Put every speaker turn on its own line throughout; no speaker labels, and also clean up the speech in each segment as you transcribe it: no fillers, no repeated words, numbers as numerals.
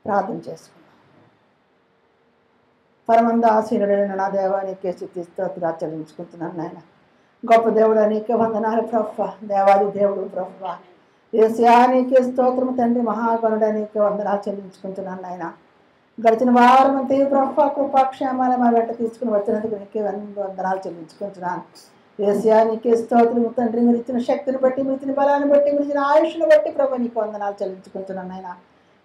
ప్రార్థన చేసుకుందాం. పరమంద ఆశీనుడైన నా దేవా, నీకే స్తుతి స్తోత్రాలు చెల్లించుకుంటున్నాను నాయన. గొప్ప దేవుడా, నీకే వందనాలు ప్రభువా. దేవాది దేవుడు ప్రభువా, యేసయ్యా నీకే స్తోత్రము తండ్రి. మహాగణుడా, నీకే వందనాలు చెల్లించుకుంటున్నాను నాయన. గడిచిన వారం అంతే ప్రభువా కృపాక్షేమాలు మా వెంట తీసుకుని వచ్చినందుకు నీకే వందనాలు చెల్లించుకుంటున్నాను. యేసయ్యా నీకే స్తోత్రము తండ్రి. మీరు ఇచ్చిన శక్తిని బట్టి, మీరు ఇచ్చిన బలాన్ని బట్టి, మీరు ఇచ్చిన ఆయుష్ను బట్టి ప్రభు నీకు వందనాలు చెల్లించుకుంటున్నాను నాయన.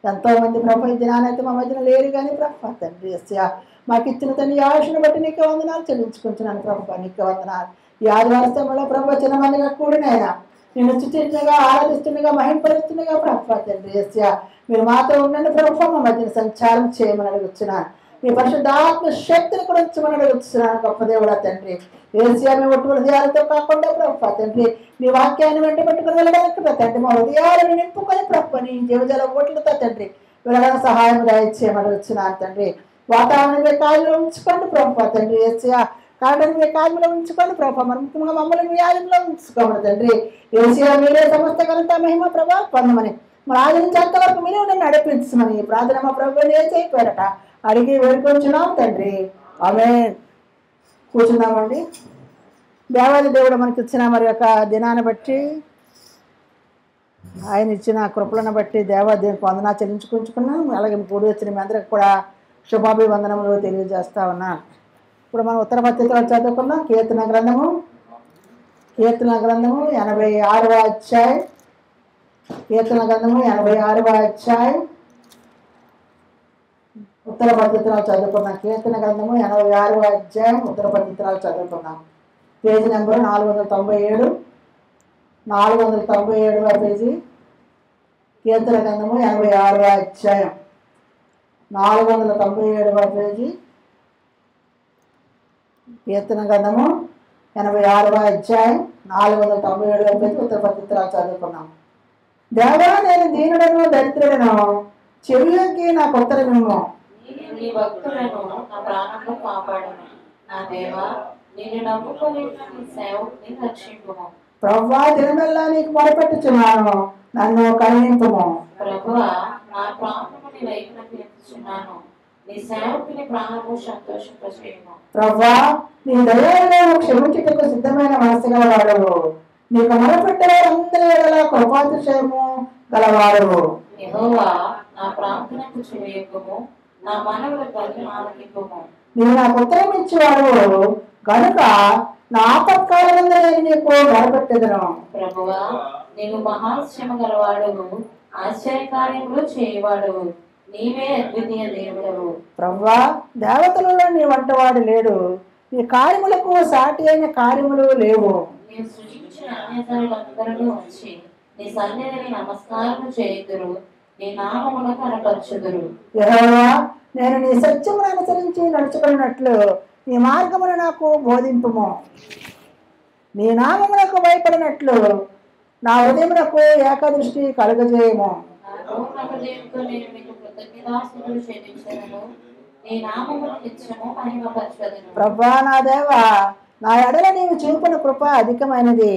ఎంతోమంది ప్రభు ఈ దినానైతే మా మధ్యన లేరు కానీ ప్రభు తండ్రి యేసయ్యా మాకు ఇచ్చిన తండ్రి ఆయుష్ను బట్టి నీకే వందనాలు చెల్లించుకుంటున్నాను ప్రభు. నీకే వందనాలు. ఈ ఆదివారం సమయంలో ప్రభు చిన్నమందిగా కూడినైనా నేను చుట్టూగా ఆరాధిస్తుండగా మహింపరుస్తుండగా ప్రభు తండ్రి యేసయ్యా మీరు మాతో ఉండండి ప్రభు. మా మధ్యన సంచారం చేయమని అడుగుతున్నాను. మీ పరిశుద్ధాత్మ శక్తిని కూడా ఉంచమని అడుగుతున్నాను గొప్ప దేవుడా తండ్రి యేసయ్యా. మీ ఒట్టు హృదయాలతో కాకుండా ప్రభు తండ్రి నీ వాక్యాన్ని వెంట పెట్టుకుని వెళ్ళడానికి తండ్రి మా హృదయాలను నింపుకొని ప్రభు నీ జీవజల ఓట్లతో తండ్రి వెళ్ళడానికి సహాయం దయచేయమని అడుగుతున్నాను తండ్రి. వాతావరణం మీ కాలంలో ఉంచుకోండి ప్రభు తండ్రి యేసయ్యా. కారణం మీ కాలంలో ఉంచుకోండి ప్రభు. మరి ముఖ్యంగా మమ్మల్ని మీ ఆలయంలో ఉంచుకోమని తండ్రి యేసయ్యా. మీరే సమస్త ఘనత మహిమ ప్రభావ పొందమని మరి ఆది నుంచి అంతవరకు మీరు నన్ను నడిపించమని ప్రార్థన మా ప్రభు చేయిపోయారట అడిగి వేడుకొచ్చున్నాం తండ్రి. ఆమేన్. కూర్చున్నామండి. దేవాది దేవుడు మనకి ఇచ్చిన మరి యొక్క దినాన్ని బట్టి, ఆయన ఇచ్చిన కృపలను బట్టి దేవాదేవునికి వందనా చెల్లించుకుంటున్నాం. అలాగే కూడి వచ్చిన మీ అందరికి కూడా శుభాభివందనములు తెలియజేస్తా ఉన్నాను. ఇప్పుడు మనం ఉత్తర పత్రికలో చదువుకున్నాం కీర్తన గ్రంథము 86వ అధ్యాయం. కీర్తన గ్రంథము 86వ అధ్యాయం ఉత్తర పద్ధతిలో చదువుకున్నాం. కీర్తన గ్రంథము 86వ అధ్యాయం ఉత్తర పద్ధతిలో చదువుకున్నాం. పేజీ నెంబరు 497, 497వ పేజీ. కీర్తన గ్రంథము 86వ అధ్యాయం 497వ పేజీ. కీర్తన గ్రంథము 86వ అధ్యాయం 497వ పేజీ ఉత్తర పద్ధతిలో చదువుకున్నాం. దేవా, నేను దీనుడను దరిద్రుడను, చెవియొగ్గి నాకు ఉత్తరమిమ్ము.
నీ భక్తులను నా ప్రాణంలో కాపాడును. నా దేవా, నిన్ను నమ్ముకొని నీ సేవకుని రక్షింపుము.
ప్రభువా, దినమెల్లా నీకు మొరపెట్టుచున్నాను, నన్ను కరుణింపుము.
ప్రభువా, నా ప్రాణము నీ వైపునకు ఎత్తుచున్నాను, నీ సేవకుని ప్రాణము సంతోషింపచేయుము.
ప్రభువా, నీ దయను క్షమించుటకు సిద్ధమైన మనసు గలవాడు, నీకు మొరపెట్టేవారందరి ఎడల కృపాతిశయము గలవాడు.
యెహోవా, నా ప్రార్థనకు చెవియొగ్గుము, నా మనవుల పలికి ఆలకింపుము.
నీవు నాకు ఉత్తరం ఇచ్చేవాడు కనుక నా ఆపత్కాలమందు నేను నీకు మొరపెట్టెదను.
ప్రభువా, నీవు మహాశ్రమ గలవాడవు, ఆశ్చర్యకార్యములు చేయవాడవు, నీవే అద్వితీయ దేవుడవు.
ప్రభువా, దేవతలలో నీ వంటవాడు లేడు, నీ కార్యములకు సాటి అయిన కార్యములు లేవు.
నీవు సృష్టించిన అన్యజనులందరూ వచ్చి నీ సన్నిధిని నమస్కారము చేయుదురు, నీ నామమును కనపరచుదురు.
యెహోవా, నేను నీ సత్యమును అనుసరించి నడుచుకున్నట్లు నీ మార్గమును నాకు బోధింపుము. నీ నామమునకు భయపడినట్లు నా హృదయమునకు ఏకదృష్టి కలుగజేయము.
నా పూర్ణ హృదయంతో నేను మీకు కృతజ్ఞతాస్తుతులు చెల్లించెదను, నీ నామమును నిత్యము మహిమపరచెదను.
ప్రభువా, నా దేవా, నా ఎడల నీవు చూపిన కృప అధికమైనది.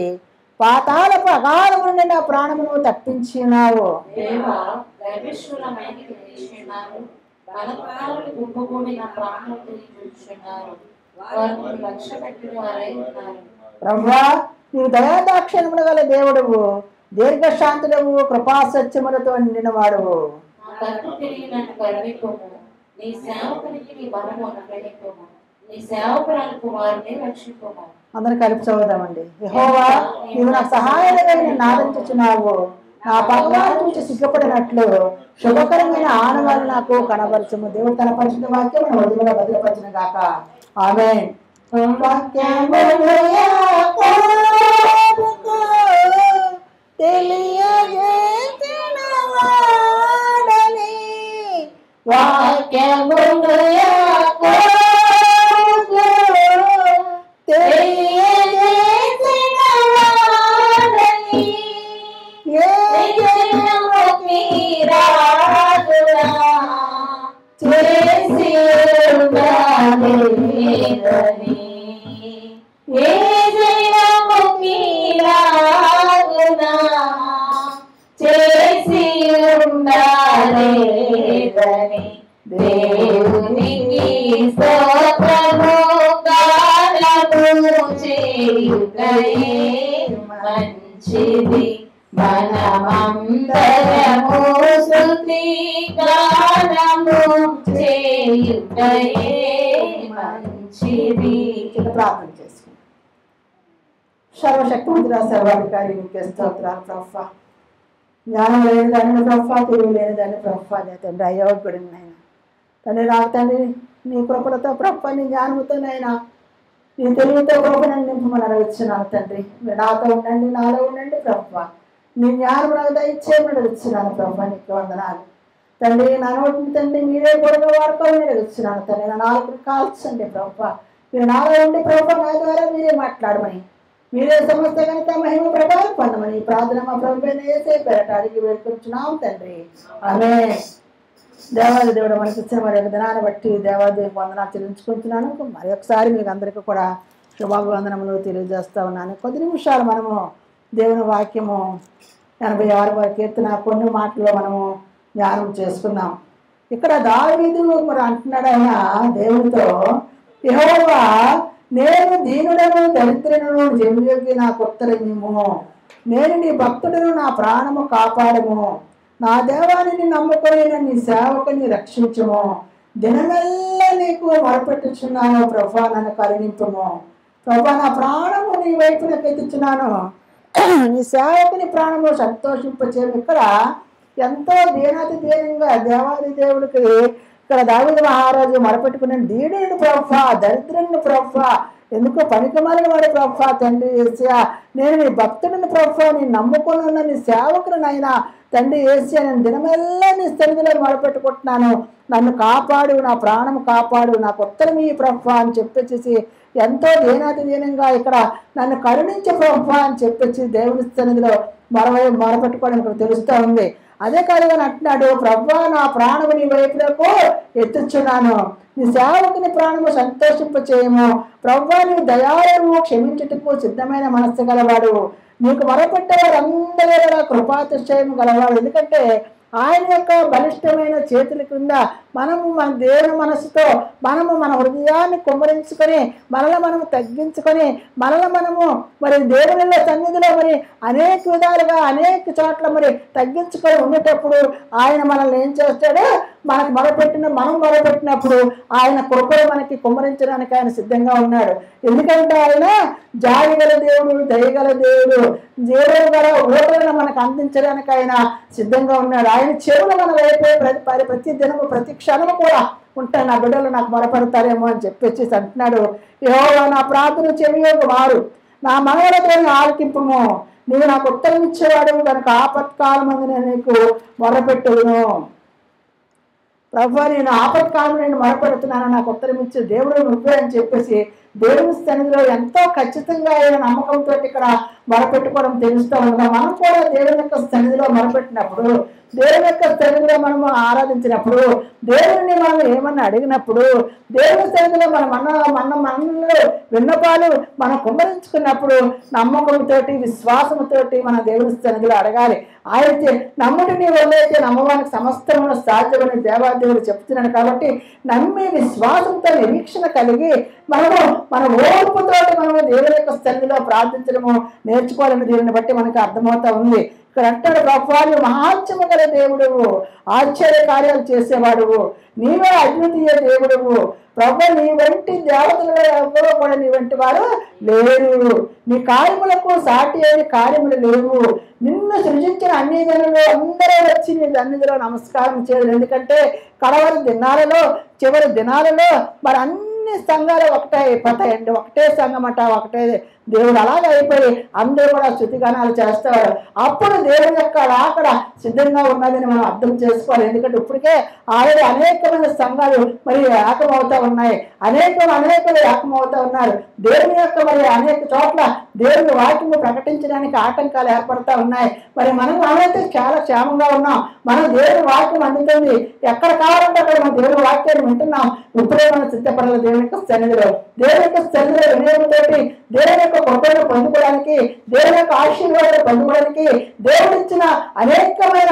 పాతాళపు అగాధము నుండి నా ప్రాణమును తప్పించినావు.
దేవా, గర్విష్ఠుల మైకి తీసినారు, బలత్కారులు గుంపుకూడి నా ప్రాణం చూస్తున్నారు, వారు లక్ష్య పెట్టిన వారై ఉన్నారు.
ప్రభువా, నీవు దయాదాక్షిణ్యములు గల దేవుడువు, దీర్ఘశాంతుడవు, కృపా సత్యములతో నిండిన వాడువు.
నా తట్టు తిరిగి నన్ను కరుణింపుము, నీ సేవకునికి నీ బలము అనుగ్రహింపుము, నీ సేవకురాలకు వారిని రక్షింపుము.
అందరం కలిపి చదువుదామండి. యెహోవా, నీవు నాకు సహాయకరమైన నిన్ను ఆదరించుచున్నావు. నా పగవారు చూసి సిగ్గుపడినట్లు శుభకరమైన ఆనవాళ్ళు నాకు కనబరచుము. దేవుడు తన పరిశుద్ధ వాక్యం మన హృదయంలో భద్రపరచును గాక. ఆమేన్. వాక్యమును యాకోబుకు తెలియజేసిన వాడని, వాక్యమును యాకోబుకు తెలియజేసిన వాడని, ఏ జనముకి రాజులా చేసి ఉండలేదని,
ఏ జనముకి రాజులా చేసి ఉండలేదని, మంచిదని దేవునికి స్తోత్రము గానము చేయుటయే మంచిది. మనమందరము స్తుతి గానము చేయుటయే మంచిది.
ప్రార్థన చేసుకుంటాం. సర్వశక్తిమంతుడా, సర్వాధికారి నీకే స్తోత్రాలు ప్రభా. జ్ఞానం లేని దాన్ని ప్రభా, తెలివి లేని దాన్ని ప్రభా తండ్రి అయోగ్యుడిని నాయన తండ్రి. నాకు తండ్రి నీ కృపలతో ప్రభా, నీ జ్ఞానంతోనైనా నీ తెలివితో ప్రభు నన్ను నింపమని అడుగుతున్నాను తండ్రి. మీరు నాతో ఉండండి, నాలో ఉండండి ప్రభా. నీ జ్ఞానం నాకు దయచేయమని అడుగుతున్నాను ప్రభా. నీకు వందనాలు తండ్రి. నా నోటిని తండ్రి మీరే పొరగా వాడుకోవాలని అడుగుతున్నాను తండ్రి. నా నాలుగుని కాల్చండి ప్రభా. మీరు నాలో ఉండి ప్రభా నా ద్వారా మీరే మాట్లాడమని, మీరే సమస్త ఘనత మహిమ ప్రభావం పొందమని ప్రార్థన మా ప్రభు యేసే పేరట అడిగి వేడుకుంటున్నాం తండ్రి. ఆమేన్. దేవాది దేవుడు మనకి ఇచ్చిన మరి యొక్క దినాన్ని బట్టి దేవాదేవికి వందనాలు చెల్లించుకుంటున్నాను. మరి ఒకసారి మీకు అందరికీ కూడా శుభాభివందనములు తెలియజేస్తా ఉన్నాను. కొద్ది నిమిషాలు మనము దేవుని వాక్యము 86వ కీర్తన కొన్ని మాటల్లో మనము ధ్యానం చేసుకుందాం. ఇక్కడ దావీదు మరి అంటున్నాడు ఆయన దేవుడితో, యెహోవా నేను దీనుడను దరిద్రులను జమియోగి నాకు ఉత్తరమిమ్ము. నేను నీ భక్తుడను, నా ప్రాణము కాపాడము. నా దేవాన్ని నమ్ముకొని నీ సేవకుని రక్షించుము. దినమెల్లా నీకు మొరపెట్టుచున్నాను ప్రభా, నన్ను కరుణింపుము. ప్రభా నా ప్రాణము నీ వైపునకు ఎత్తుచున్నాను, నీ సేవకుని ప్రాణము సంతోషింపచేయము. ఇక్కడ ఎంతో దీనాతి దీనంగా దేవాది దేవుడికి ఇక్కడ దావీదు మహారాజు మొరపెట్టుకుని, దీనుడు ప్రభా, దరిద్రుని ప్రభా, ఎందుకో పనికిమాలిన వాడి ప్రభా తండ్రి యేసయ్యా, నేను నీ భక్తుడిని ప్రభా, నీ నమ్ముకొని ఉన్న నీ సేవకుని నైనా తండ్రి యేసయ్యా, నేను దినమెల్లా నీ సన్నిధిలో మొరపెట్టుకుంటున్నాను, నన్ను కాపాడు, నా ప్రాణం కాపాడు, నాకు ఉత్తరం ఈ ప్రభా అని చెప్పేసి ఎంతో దీనాతి దీనంగా ఇక్కడ నన్ను కరుణించే ప్రభా అని చెప్పేసి దేవుని సన్నిధిలో మొరపెట్టుకోవడం ఇక్కడ తెలుస్తూ ఉంది. అదే కాదుగా అంటున్నాడు, ప్రభా నా ప్రాణము నీ వైపులకు ఎత్తుచున్నాను, నీ సేవకుని ప్రాణము సంతోషింపచేయము. ప్రభా నీ దయాళువు, క్షమించుటకు సిద్ధమైన మనస్సు గలవాడు, నీకు మొరపెట్టేవారందరూ కూడా కృపాతిశయము గలవాడు. ఎందుకంటే ఆయన యొక్క బలిష్టమైన చేతుల కింద మనము మన దేవుని మనసుతో మనము మన హృదయాన్ని కుమ్మరించుకొని మనము తగ్గించుకొని మనము మరి దేవునిలో సన్నిధిలో మరి అనేక విధాలుగా అనేక చోట్ల మరి తగ్గించుకొని ఉండేటప్పుడు ఆయన మనల్ని ఏం చేస్తాడో, మనకు మనం మొరపెట్టినప్పుడు ఆయన కృపను మనకి కుమ్మరించడానికి ఆయన సిద్ధంగా ఉన్నాడు. ఎందుకంటే ఆయన జాలిగల దేవుడు, దయగల దేవుడు, దేవుడు గల ఊటలను మనకు అందించడానికి ఆయన సిద్ధంగా ఉన్నాడు. ఆయన చెవులు మన వైపు ప్రతి దినము ప్రతి క్షణము కూడా ఉంటాయి. నా బిడ్డలు నాకు మొరపెడతారేమో అని చెప్పేసి అంటున్నాడు. యెహోవా నా ప్రార్థన చెవియోగు వారు, నా మనవులతో ఆలకింపుము. నీవు నాకు ఉత్తరం ఇచ్చేవాడు కనుక ఆపత్కాలమందు నేను నీకు మొరపెట్టుదును. ప్రభు నేను ఆపత్కాలం నేను మొరపెడుతున్నాను, నాకు ఉత్తరం ఇచ్చే దేవుడు నువ్వే అని చెప్పేసి దేవుని సన్నిధిలో ఎంతో ఖచ్చితంగా ఆయన నమ్మకంతో ఇక్కడ మొరపెట్టుకోవడం తెలుస్తూ ఉందా. మనం కూడా దేవుని యొక్క సన్నిధిలో మొరపెట్టినప్పుడు, దేవుని యొక్క సన్నిధిలో మనము ఆరాధించినప్పుడు, దేవుని మనం ఏమన్నా అడిగినప్పుడు, దేవుని సన్నిధిలో మనలో విన్నపాలు మనం కుమ్మరించుకున్నప్పుడు నమ్మకంతోటి విశ్వాసంతోటి మన దేవుని సన్నిధిలో అడగాలి. ఆయన నమ్ముడిని వదిలేస్తే నమ్మవానికి సమస్తమైన సాధ్యమని దేవాదేవుడు చెప్తున్నాడు. కాబట్టి నమ్మి విశ్వాసంతో నిరీక్షణ కలిగి మన ఓర్పుతోటి మనము దేవుని యొక్క సన్నిధిలో ప్రార్థించడము నేర్చుకోవాలని దీనిని బట్టి మనకు అర్థమవుతా ఉంది. ఇక్కడ అంటాడు, ప్రభా మహాత్మ్యము గల దేవుడువు, ఆశ్చర్య కార్యాలు చేసేవాడువు, నీవే అద్వితీయ దేవుడువు. ప్రభు నీ వంటి దేవతలలో ఎవరో కూడా నీ వంటి వారు లేరు, నీ కార్యములకు సాటి అయిన కార్యములు లేవు. నిన్ను సృజించిన అన్ని జనులు అందరూ వచ్చి నీ సన్నిధిలో నమస్కారం చేయరు. ఎందుకంటే కడవరి దినాలలో చివరి దినాలలో మరి అన్ని సంఘాలు ఒకటే అయిపోతాయండి. ఒకటే సంఘం అట, ఒకటే దేవుడు. అలాగే అయిపోయి అందరూ కూడా స్తుతిగానాలు చేస్తారు. అప్పుడు దేవుని యొక్క రాకడ సిద్ధంగా ఉన్నదని మనం అర్థం చేసుకోవాలి. ఎందుకంటే ఇప్పటికే ఆల్రెడీ అనేకమైన సంఘాలు మరి ఏకమవుతా ఉన్నాయి, అనేకులు ఏకమవుతా ఉన్నారు. దేవుని యొక్క మరి అనేక చోట్ల దేవుని వాక్యము ప్రకటించడానికి ఆటంకాలు ఏర్పడతా ఉన్నాయి. మరి మనమైతే చాలా క్షేమంగా ఉన్నాం. మనం దేవుని వాక్యం అందుతుంది, ఎక్కడ కావాలంటే అక్కడ మనం దేవుని వాక్యాన్ని వింటున్నాం. ఇప్పుడే మనం సిద్ధపడాలి దేవుని యొక్క సన్నిధిలో. దేవుని యొక్క సన్నిధిలో వినియోగంతో దేవుని యొక్క కృపను పొందుకోవడానికి, దేవుని యొక్క ఆశీర్వాదాలు పొందుకోవడానికి, దేవుడిచ్చిన అనేకమైన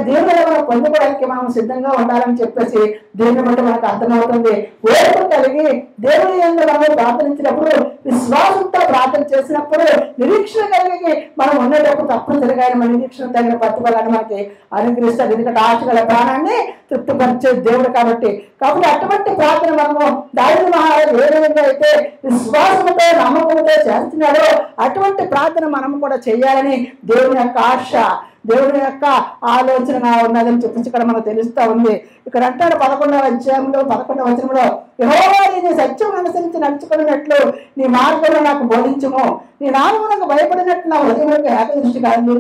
దేవుని మనం పొందుకోవడానికి మనం సిద్ధంగా ఉండాలని చెప్పేసి దేవుని బట్టి మనకు అర్థమవుతుంది. ఓర్పు కలిగి దేవుని యందు మనం ప్రార్థించినప్పుడు, విశ్వాసంతో ప్రార్థన చేసినప్పుడు, నిరీక్షణ కలిగి మనం ఉండేటప్పుడు తప్పనిసరిగా మన నిరీక్షణ తగిన ప్రతిఫలాన్ని మనకి అనుగ్రహిస్తారు. ఎందుకంటే ఆశ గల ప్రాణాన్ని తృప్తిపరిచే దేవుడు కాబట్టి అటువంటి ప్రార్థన మనము దావీదు మహారాజు ఏ విధంగా అయితే విశ్వాసంతో నమ్మకంతో చేస్తున్నాడో అటువంటి ప్రార్థన మనం కూడా చేయాలని దేవుని యొక్క ఆశ, దేవుని యొక్క ఆలోచన ఉన్నదని చెప్పేసి ఇక్కడ మనకు తెలుస్తూ ఉంది. ఇక్కడ అంటాడు 11వ అధ్యాయంలో 11వ వచనంలో, యెహోవా నీ సత్యం అనుసరించి నడుచుకున్నట్లు నీ మార్గంలో నాకు బోధించుము, నీ నామమునకు భయపడినట్లు నా హృదయంలో ఏకదృష్టి కాదు.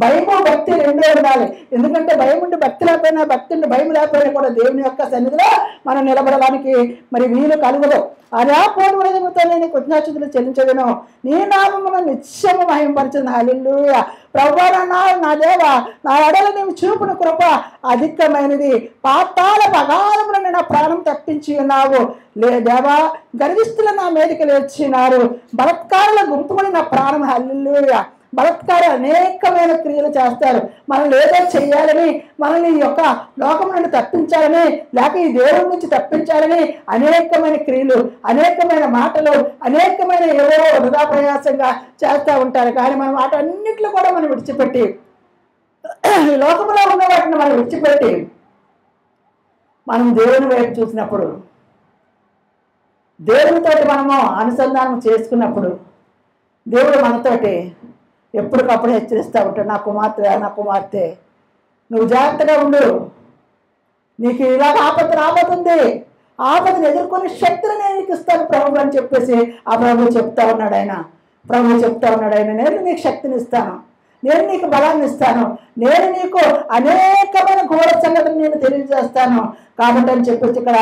భయము భక్తి రెండో ఉండాలి. ఎందుకంటే భయం ఉండి భక్తి లేకపోయినా, భక్తి ఉండి భయం లేకపోయినా కూడా దేవుని యొక్క సన్నిధిలో మనం నిలబడడానికి మరి వీలు కలుగదు. అలా పూర్ణ హృదయంతో నేను కృతజ్ఞతాస్తుతులు చెల్లించదును, నీ నామమును నిత్యము మహిమపరచును. హల్లెలూయా. ప్రభువా నా దేవా, నా ఎడల నీవు చూపున కృప అధికమైనది, పాతాళ అగాధములను నా ప్రాణం తప్పించి ఉన్నావు. దేవా, గర్విష్ఠులు నా మీదకి లేచినారు, బలత్కారుల గుంపుకొని నా ప్రాణం. హల్లెలూయా. బలత్కారు అనేకమైన క్రియలు చేస్తారు. మనల్ని ఏదో చేయాలని, మనల్ని ఈ యొక్క లోకం నుండి తప్పించాలని, లేక ఈ దేవుడి నుంచి తప్పించాలని అనేకమైన క్రియలు, అనేకమైన మాటలు, అనేకమైన ఏవో వృధా ప్రయాసంగా చేస్తూ ఉంటారు. కానీ మనం వాటన్నిటిలో కూడా మనం విడిచిపెట్టి, ఈ లోకంలో ఉన్న వాటిని మనం విడిచిపెట్టి మనం దేవుని వైపు చూసినప్పుడు, దేవునితోటి మనము అనుసంధానం చేసుకున్నప్పుడు దేవుడు మనతోటి ఎప్పటికప్పుడు హెచ్చరిస్తూ ఉంటాడు. నా కుమార్తె నువ్వు జాగ్రత్తగా ఉండు, నీకు ఇలాగ ఆపద రాబోతుంది, ఆపదను ఎదుర్కొనే శక్తిని నేను నీకు ఇస్తాను ప్రభు అని చెప్పేసి ఆ ప్రభు చెప్తా ఉన్నాడు. నేను నీకు శక్తిని ఇస్తాను, నేను నీకు బలాన్ని ఇస్తాను, నేను నీకు అనేకమైన ఘోర సంగతిని నేను తెలియజేస్తాను కాబట్టి అని చెప్పేసి ఇక్కడ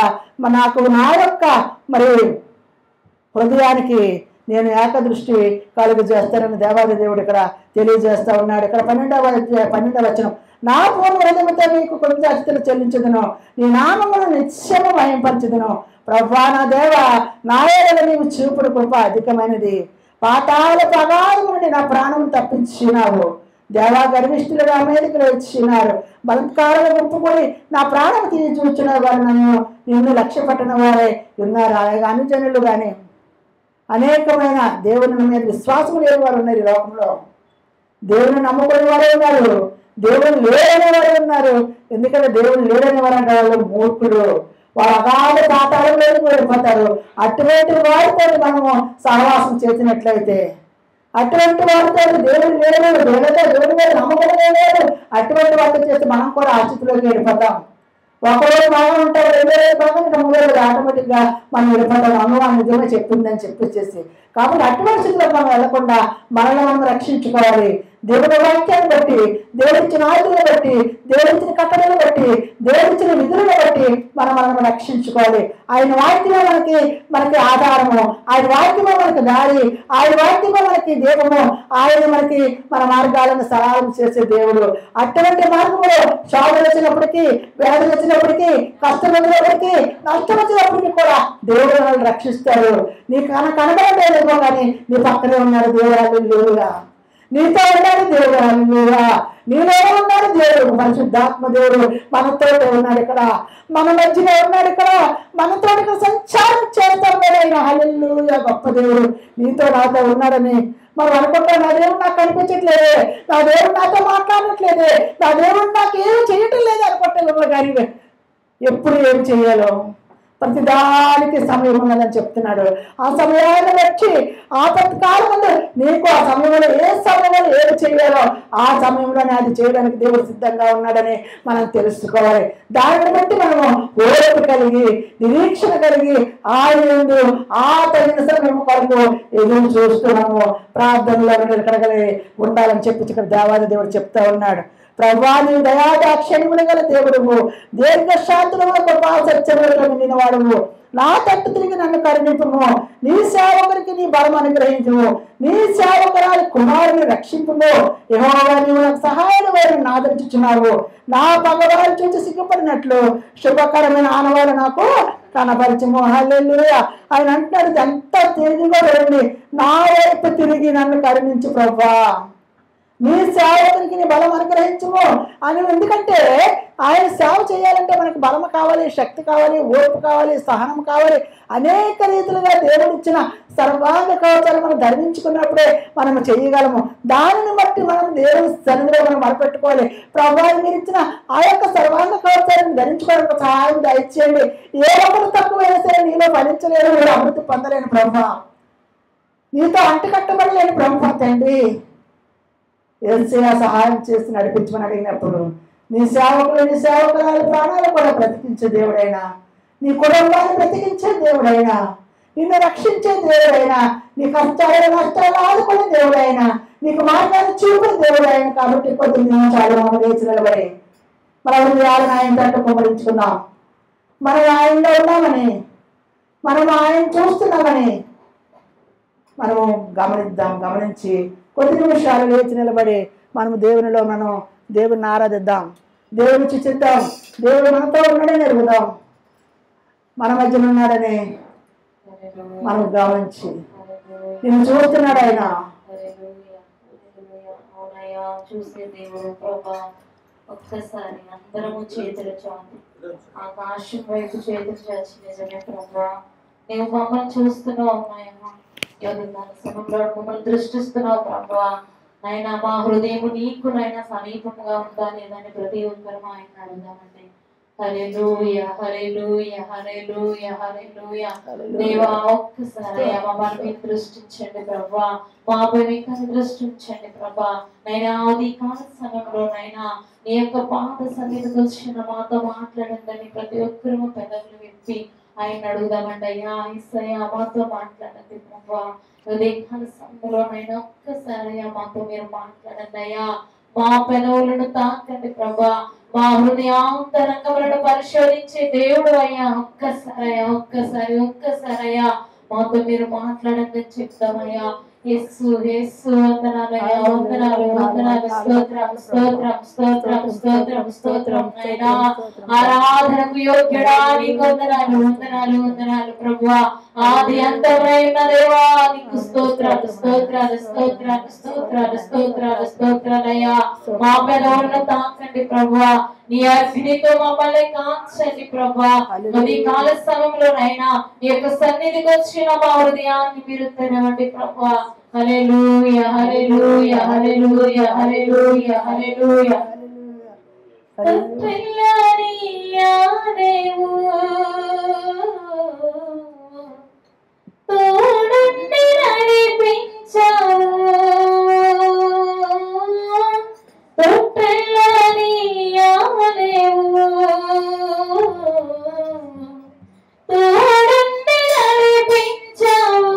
నాకు నా యొక్క మరి హృదయానికి నేను ఏకదృష్టి కలుగు చేస్తానని దేవాది దేవుడు ఇక్కడ తెలియజేస్తా ఉన్నాడు. ఇక్కడ 12వ వచనం, నా పూర్ణ హృదయంతో నీకు కృతజ్ఞతలు చెల్లించుదును, నీ నామమును నిత్యము మహిమపరచుదును. ప్రభువా నా దేవా, నా ఎడల నీవు చూపుడు కృప అధికమైనది, పాతాళ అగాధము నుండి నా ప్రాణం తప్పించినావు. దేవా, గర్విష్ఠులు నా మీదకి లేచినారు, బలత్కారుల గుంపుకొని నా ప్రాణం తీసి చూచిన వారు నిన్ను లక్ష్య పట్టిన వారే ఉన్నారు. అలాగే అనుజనులు కానీ అనేకమైన దేవుని మీద విశ్వాసం లేని వారు ఉన్నారు. ఈ లోకంలో దేవుని నమ్ముకునే వారే ఉన్నారు, దేవుని లేరనే వారు ఉన్నారు. ఎందుకంటే దేవుని లేరనే వారు అంటే వాళ్ళు మూర్ఖుడు, వాళ్ళు అగాధ పాతాళంలోకి వెళ్ళిపోతారు. అటువంటి వారితో మనము సహవాసం చేసినట్లయితే, అటువంటి వారితో దేవుని లేరు, దేవుని మీద నమ్మకం లేదు, అటువంటి వాటితో చేస్తే మనం కూడా ఆ స్థితిలోకి వెళ్ళిపోతాం. ఒకరోజు బాగా ఉంటారు, 2 రోజులు బాగా 3 రోజులు ఆటోమేటిక్గా మనం వెళ్ళిపోతాం. అనుమానం నిజమే చెప్పిందని చెప్పేసి. కాబట్టి అటువంటి స్థితిలో మనం వెళ్లకుండా మనల్ని మనం రక్షించుకోవాలి. దేవుడి వాక్యాన్ని బట్టి, దేవుడిచ్చిన ఆయుధులను బట్టి, దేవుడిచ్చిన కట్టడలను బట్టి, దేవుడిచ్చిన విధులను బట్టి మనం రక్షించుకోవాలి. ఆయన వాక్యమే మనకి ఆధారము, ఆయన వాక్యమే మనకి దారి, ఆయన వాక్యమే మనకి దీపము, ఆయన మనకి మన మార్గాలను సరళం చేసే దేవుడు. అటువంటి మార్గంలో శోధన వచ్చినప్పటికీ, వ్యాధులు వచ్చినప్పటికీ, కష్టం వచ్చినప్పటికీ, నష్టం వచ్చినప్పటికీ కూడా దేవుడు మనల్ని రక్షిస్తాడు. నీకు కనబడలేదేమో కానీ నీ పక్కనే ఉన్నాడు దేవుడు. హల్లెలూయా. నీతో ఉన్నాడు దేవుడు. హల్లెలూయా. నీలో ఉన్నాడు దేవుడు, పరిశుద్ధాత్మ దేవుడు మనతో ఉన్నాడు. ఇక్కడ మన మధ్యలో ఉన్నాడు, ఇక్కడ మనతో సంచారం చేస్తా ఉన్నాడు ఆయన. హల్లెలూయా. గొప్ప దేవుడు నీతో నాతో ఉన్నాడని మనం అనుకుంటాం. నా దేవుడు నాకు కనిపించట్లేదే, నా దేవుడు నాతో మాట్లాడట్లేదే, నా దేవుడు నాకు ఏమి చేయటం లేదు అనుకుంటాను. కానీ ఎప్పుడు ఏం చేయాలో ప్రతిదానికి సమయం ఉన్నదని చెప్తున్నాడు. ఆ సమయాన్ని బట్టి ఆపత్కాలం ముందు నీకు ఆ సమయంలో ఏ సమయంలో ఏది చేయాలో ఆ సమయంలోనే అది చేయడానికి దేవుడు సిద్ధంగా ఉన్నాడని మనం తెలుసుకోవాలి. దానిని బట్టి మనము ఓర్పు కలిగి, నిరీక్షణ కలిగి ఆయన ఆ తగిన సమయం కొరకు ఎదురు చూస్తున్నాము. ప్రార్థనలో నిలకడగలి ఉండాలని చెప్పి ఇక్కడ దేవాది దేవుడు చెప్తా ఉన్నాడు. ప్రభువా, నీ దయాదాక్షణ్యములు గల దేవుడువు, దీర్ఘశాంతులు కృపా సత్యములతో నిండిన వాడువు, నా తట్టు తిరిగి నన్ను కరుణింపుము, నీ సేవకునికి నీ బలం అనుగ్రహించుము, నీ సేవకురాలి కుమారుని రక్షింపుము. యెహోవా, నీవు నాకు సహాయాన్ని వారిని ఆదరించుచున్నావు, నా పగవారు చూసి సిగ్గుపడినట్లు శుభకరమైన ఆనవాళ్ళు నాకు కనపరచము. హల్లెలూయా. ఆయన అంటున్నాడు, ఎంత తిరిగిగా రండి, నా వైపు తిరిగి నన్ను కరుణించు ప్రభా, నీ సేవకునికి నీ బలం అనుగ్రహించము అని. ఎందుకంటే ఆయన సేవ చేయాలంటే మనకి బలం కావాలి, శక్తి కావాలి, ఓర్పు కావాలి, సహనం కావాలి. అనేక రీతిలుగా దేవుడు ఇచ్చిన సర్వాంగ కవచాలు మనం ధరించుకున్నప్పుడే మనం చేయగలము. దానిని బట్టి మనం దేవుని సన్నిధిలో మనం మొరపెట్టుకోవాలి. ప్రభువారు మీరు ఇచ్చిన ఆ యొక్క సర్వాంగ కవచాలను ధరించుకోవడానికి సహాయం దయచేయండి. ఏ ఒక్కరు తక్కువైనా సరే నీలో ఫలించలేరు, మీరు అమృతి పొందలేని ప్రభు, నీతో అంటుకట్టబడలేని ప్రభు తండ్రి. యేసయ్య సహాయం చేసి నడిపించమని అడిగినప్పుడు నీ సేవకులు నీ సేవకురాలు ప్రాణాలు కూడా బ్రతికించే దేవుడైనా, నీ కుటుంబాన్ని బ్రతికించే దేవుడైనా, నిన్ను రక్షించే దేవుడైనా, నీ కష్టాలు నష్టాలు ఆదుకునే దేవుడైనా, నీకు మార్గాన్ని చూపే దేవుడైనా. కాబట్టి కొద్ది నిమిషాలు మనం లేచి నిలబడి మన హృదయాలను ఆయన తట్టు కుమరించుకుందాం. మనం ఆయనలో ఉన్నామని, మనం ఆయన చూస్తున్నామని మనము గమనిద్దాం. గమనించి కొద్ది నిమిషాలు లేచి నిలబడి మనము దేవునిలో మనం దేవుని ఆరాధిద్దాం, దేవుని చుచిద్దాం. దేవుడు మనతో ఉన్నాడని ఎరుగుదాం, మన మధ్యన ఉన్నాడని మనం గమనించి నేను చూస్తున్నాడు ఆయన.
చూసే దేవుడు ప్రభా, ఒక్కసారి అందరము చేతులు చాలు ఆకాశం వైపు చేతులు చాచి నిజమే ప్రభా, నువ్వు మమ్మల్ని చూస్తున్నావు నాయనా, సమయంలో మమ్మల్ని దృష్టిస్తున్నావు ప్రభా. నైనా మా హృదయం నీకు నైనా సమీపంగా ఉందా లేదని ప్రతి ఒక్కరు ఆయన అడుగుదామండి. హల్లెలూయా, హల్లెలూయా, హల్లెలూయా, హల్లెలూయా. దేవా ఒక్కసారి మమ్మల్ని దృష్టించండి ప్రభా, మాపై మీకు దృష్టించండి ప్రభా. నైనా అది కాల సమయంలో నైనా నీ యొక్క పాద సన్నిధికి వచ్చిన మాతో మాట్లాడండి. ప్రతి ఒక్కరు పెదవులు విప్పి ఆయన అడుగుదామండి. అయ్యా యేసయ్యా మాతో మాట్లాడండి ప్రభా. ఉదయకాల సమయంలోనైనా ఒక్కసారి మాతో మీరు మాట్లాడండి అయ్యా. మా పెదవులను తాకండి ప్రభా, మా హృదయాంతరంగములను పరిశోధించే దేవుడు అయ్యా. ఒక్కసారి మాతో మీరు మాట్లాడండి చెప్తామయ్యా. యేసు యేసు వందనాలయ్యా, వందనాలు వందనాలు, స్తోత్రం స్తోత్రం స్తోత్రం స్తోత్రం స్తోత్రం నైనా. ఆరాధనకు యోగ్యుడా నీకు వందనాలు వందనాలు వందనాలు ప్రభువా. ఆది అంతమైన దేవా నీకు స్తోత్రాలు స్తోత్రాలు స్తోత్రాలు స్తోత్రాలు స్తోత్రాలు స్తోత్రాలయ్యా. మా పెదవులను తాకండి ప్రభువా, నీ అగ్నితో మమ్మల్ని కాంచండి ప్రభా. ఈ కాల సమయంలోనైనా నీ యొక్క సన్నిధికి వచ్చిన మా హృదయాన్ని మీరు తెరవండి ప్రభా. హల్లెలూయా, హల్లెలూయా, హల్లెలూయా, హల్లెలూయా, హల్లెలూయా. తప్పిల్లనియా దేవు తోడుండి నడిపించావు, తప్పిల్లనియా దేవు తోడుండి నడిపించావు.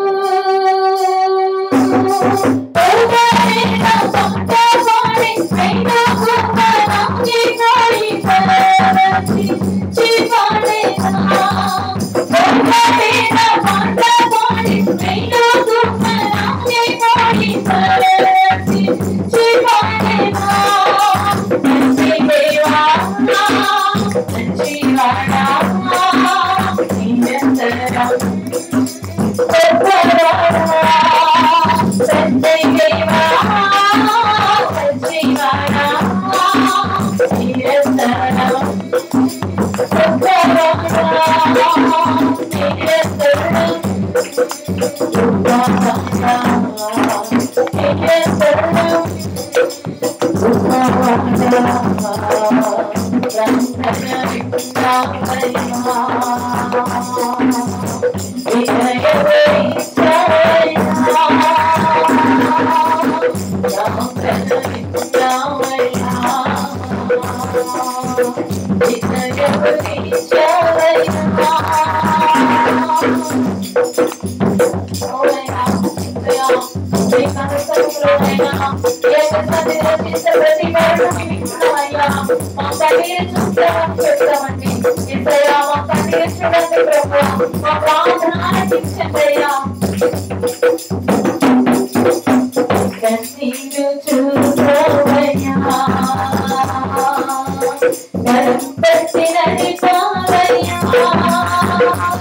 Thank you.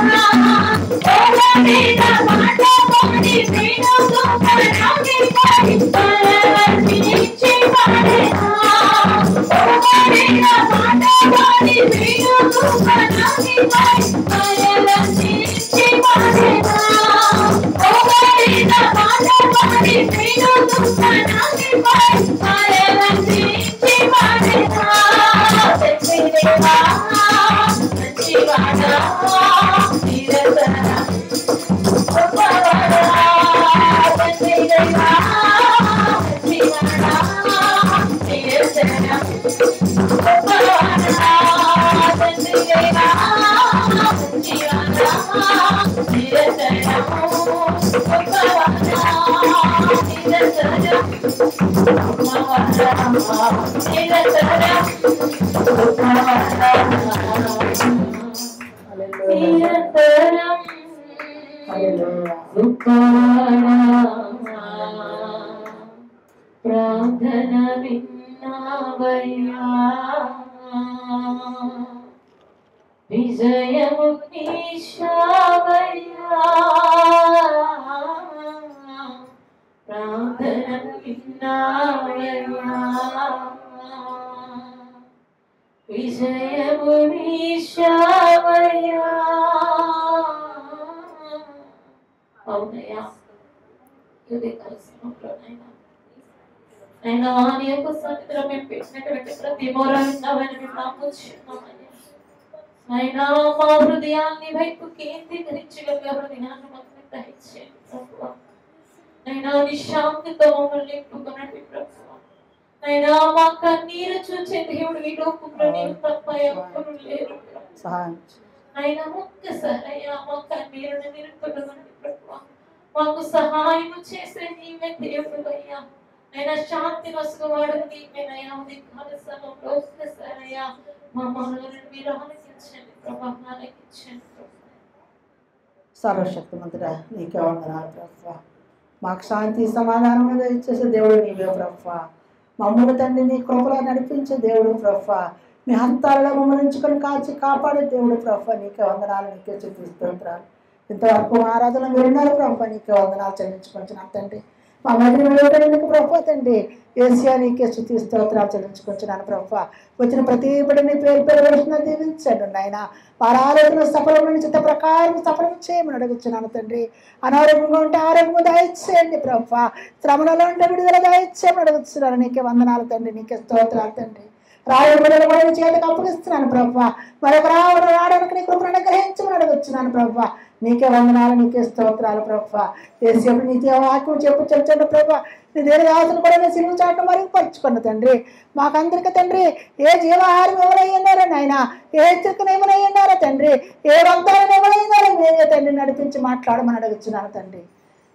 Bye. ప్రార్థన విన్నావయ్యా, విజయము నీశావయ్యా, ప్రార్థన విన్నావయ్యా, విజయము నీశావయ్యా. అవునయ్యా, ఇది కలిసినట్లునైనా అయినా నీ యొక్క సన్నిధిలో మేము పెట్టినటువంటి ప్రతి మొర విన్నావని మేము నమ్ముచున్నామయ్యా. అయినా మా హృదయాన్ని వైపు కేంద్రీకరించగలిగే హృదయాన్ని మాకు దయచేయండి ప్రభువా. అయినా నిశాంతితో మమ్మల్ని నింపుకునండి ప్రభువా. అయినా మా కన్నీరు చూచే దేవుడు ఈ లోకంలో నీవు తప్ప ఎవ్వరూ లేరు. అయినా ఒక్కసారి అయ్యా మా కన్నీరుని నిలుపుకునండి ప్రభువా. మాకు సహాయం చేసే నీవే దేవుడు అయ్యా. అయినా శాంతి వసుకువాడు నీవేనయ్యా. ఉదయకాల సమయంలో ఒక్కసారి అయ్యా మా మనలను మీరు ఆలకించండి ప్రభా, ఆలకించండి ప్రభా.
సర్వశక్తిమంతుడా నీకే వందనాలు ప్రభువా. మాకు శాంతి సమాధానం ఇచ్చేసే దేవుడు నీవే ప్రభువా. మమ్మల్ని తండ్రి నీ కృపలో నడిపించే దేవుడు ప్రభువా. మీ హస్తాలలో మమ్మల్ని ఉంచుకొని కాచి కాపాడే దేవుడు ప్రభువా. నీకే వందనాలు, నీకే స్తుతిస్తోత్రాలు. ఇంతవరకు ఆరాధన విన్నారు ప్రభువా. నీకే వందనాలు చెల్లించుకుంటున్నాం తండ్రి. మా మధ్య నీకు ప్రభువా తండ్రి. ఏసియా నీకే స్తుతి స్తోత్రాలు చెల్లించుకుంటున్నాను ప్రభువా. వచ్చిన ప్రతి బిడ్డని పేరు పేరు వలసిన దీవించండి నాయన. వారి ఆరోగ్యం సఫలమైన చిత్త ప్రకారం సఫలం చేయమని అడుగుతున్నాను తండ్రి. అనారోగ్యంగా ఉంటే ఆరోగ్యం దయచేయండి ప్రభువా. శ్రమణలో ఉంటే విడుదల దయచేయమని అడుగుతున్నాను. నీకే వందనాలు తండ్రి, నీకే స్తోత్రాలు తండ్రి. రాయల బిడ్డలు కూడా నీ చేతికి అప్పగిస్తున్నాను ప్రభువా. మరొక రావడానికి నీ కృపను అనుగ్రహించమని అడుగుతున్నాను ప్రభువా. నీకే వందనాలు, నీకే స్తోత్రాలు ప్రభువా. ఏసేపు నీకే వాక్యం చెప్పండి ప్రభువా. నీ దేని ఆశలు కూడా నేను సిలువ చాటం మరుగుపరుచుకున్న తండ్రి. మాకందరికీ తండ్రి ఏ జీవాహారం ఎవరయ్యున్నారో నాయన, ఏ చిక్కును ఏమైనారో తండ్రి, ఏ బంధాలను ఎవరైనారో మేమే తండ్రి నడిపించి మాట్లాడమని అడుగుతున్నాను తండ్రి.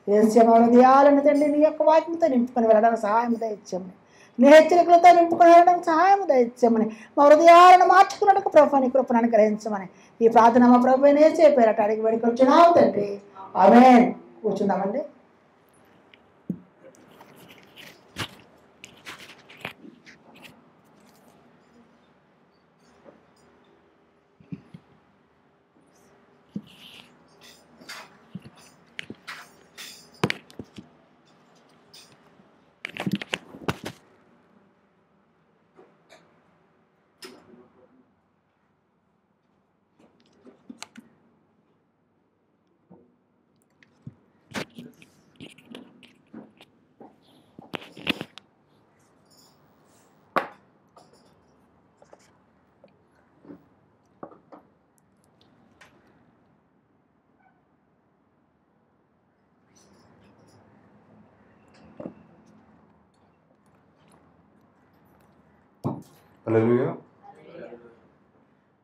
ఏసేమ హృదయాలను తండ్రి నీ యొక్క వాక్యంతో నింపుకొని వెళ్ళడానికి సహాయం దయచేయమని, నీ హెచ్చరికలతో నింపుకొని వెళ్ళడానికి సహాయం దయచేయమని, మా హృదయాలను మార్చుకున్నట్టు ప్రభు నీ కృపను అనుగ్రహించమని ఈ ప్రార్థన మా ప్రభు నేసే పేరట అడిగి వేడుకొచ్చున్నావు తండ్రి. ఆమేన్. కూర్చుందామండి.
హల్లెలూయా.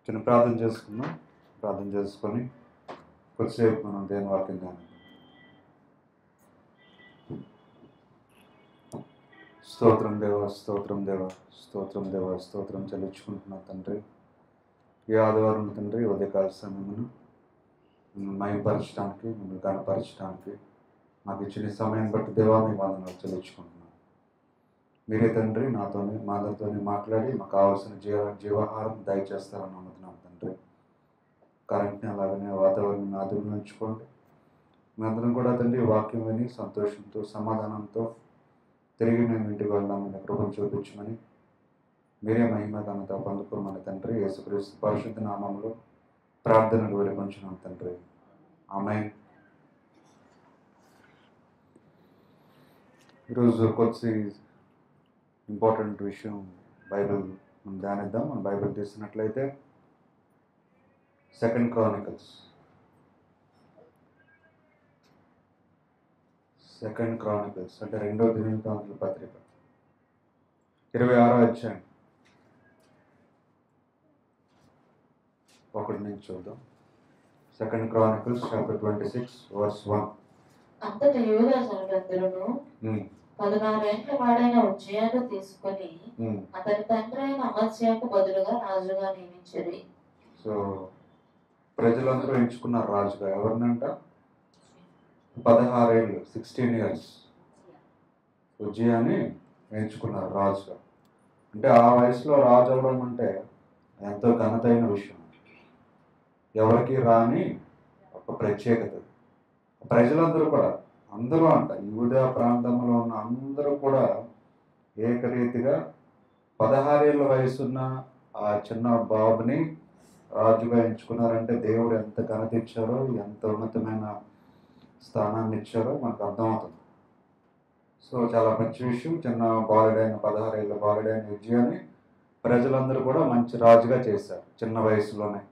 చిన్న ప్రార్థన చేసుకుందాం. ప్రార్థన చేసుకొని కొద్దిసేపు మనం దేవుని వాక్యం ధ్యానం. స్తోత్రం దేవ, స్తోత్రం దేవ, స్తోత్రం దేవ, స్తోత్రం చెల్లించుకుంటున్నా తండ్రి. ఈ ఆదివారం తండ్రి ఉదయకాల సమయమును మయంపరచడానికి, మిమ్మల్ని కనపరచడానికి మాకు ఇచ్చిన సమయం బట్టి దేవా మీ వందనాలు చెల్లించుకుంటున్నాను. మీరే తండ్రి నాతోనే మా అందరితోనే మాట్లాడి మాకు కావాల్సిన జీవాహారం దయచేస్తారని నమ్ముతున్నాను తండ్రి. కరెంట్ని అలాగనే వాతావరణం ఆధునం ఉంచుకోండి. మేమందరం కూడా తండ్రి వాక్యం విని సంతోషంతో సమాధానంతో తిరిగి మేము ఇంటికి వెళ్దామని కృపను చూపించమని మీరే మహిమ ఘనత పొందుకోమని తండ్రి యేసుక్రీస్తు పరిశుద్ధ నామంలో ప్రార్థనలు వేడుకొంచున్నాం తండ్రి. ఆమేన్. ఈరోజు కొద్ది ఇంపార్టెంట్ విషయం బైబిల్ మనం ధ్యానిద్దాం. మన బైబిల్ తీసినట్లయితే 2 Chronicles 2 Chronicles అంటే 2వ దినవృత్తాంతముల పత్రిక 26వ అధ్యాయం 1 నుంచి చూద్దాం. 2 Chronicles chapter 26 verse 1.
అంతట యూదా జనులందరూ 16 ఏళ్ల వాడైన ఉజ్జియాను తీసుకొని అతని తండ్రి అయిన అమజ్యాకు బదులుగా రాజుగా నియమించిరి.
సో ప్రజలందరూ ఎంచుకున్నారు రాజుగా. ఎవరినంట? 16 ఏళ్ళు 16 years ఉజ్జియాని ఎంచుకున్నారు రాజుగా. అంటే ఆ వయసులో రాజు అవ్వడం అంటే ఎంతో ఘనతైన విషయం, ఎవరికి రాని ఒక ప్రత్యేకత. ప్రజలందరూ కూడా అందరూ అంట యూదా ప్రాంతంలో ఉన్న అందరూ కూడా ఏకరీతిగా 16 ఏళ్ళ వయసున్న ఆ చిన్న బాబుని రాజుగా ఎంచుకున్నారంటే దేవుడు ఎంత ఘనత ఇచ్చారో, ఎంత ఉన్నతమైన స్థానాన్ని ఇచ్చారో మనకు అర్థమవుతుంది. సో చాలా మంచి విషయం. చిన్న బాలుడైన 16 ఏళ్ళ బాలుడైన ఉజ్జియాని ప్రజలందరూ కూడా మంచి రాజుగా చేశారు. చిన్న వయసులోనే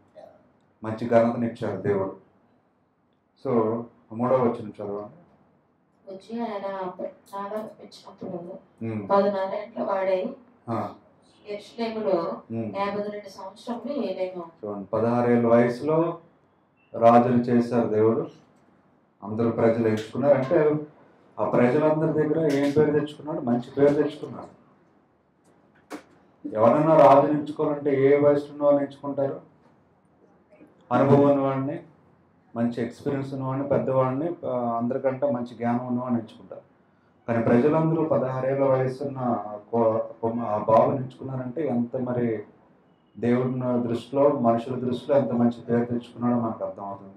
మంచి ఘనతనిచ్చారు దేవుడు. సో 3వ వచనం చదవండి.
ఉజ్జియా వచ్చినప్పుడు 16 ఏళ్ల వాడై యెరూషలేములో 52 సంవత్సరములు ఏలేను.
చూడండి, 16 ఏళ్ళ వయసులో రాజులు చేశారు దేవుడు. అందరూ ప్రజలు ఎంచుకున్నారు. అంటే ఆ ప్రజలందరి దగ్గర ఏం పేరు తెచ్చుకున్నాడు? మంచి పేరు తెచ్చుకున్నాడు. ఎవరైనా రాజుని ఎంచుకోవాలంటే ఏ వయసులో ఉన్నవాడిని ఎంచుకుంటారు? అనుభవం ఉన్నవాడిని, మంచి ఎక్స్పీరియన్స్ ఉన్నవాడిని, పెద్దవాడిని, అందరికంటే మంచి జ్ఞానం ఉన్నవాడిని ఎంచుకుంటారు. కానీ ప్రజలందరూ 16 ఏళ్ళ వయసున్న ఆ బాబుని ఎంచుకున్నారంటే ఎంత మరి దేవుని దృష్టిలో, మనుషుల దృష్టిలో ఎంత మంచి పేరు తెచ్చుకున్నాడో మనకు అర్థమవుతుంది.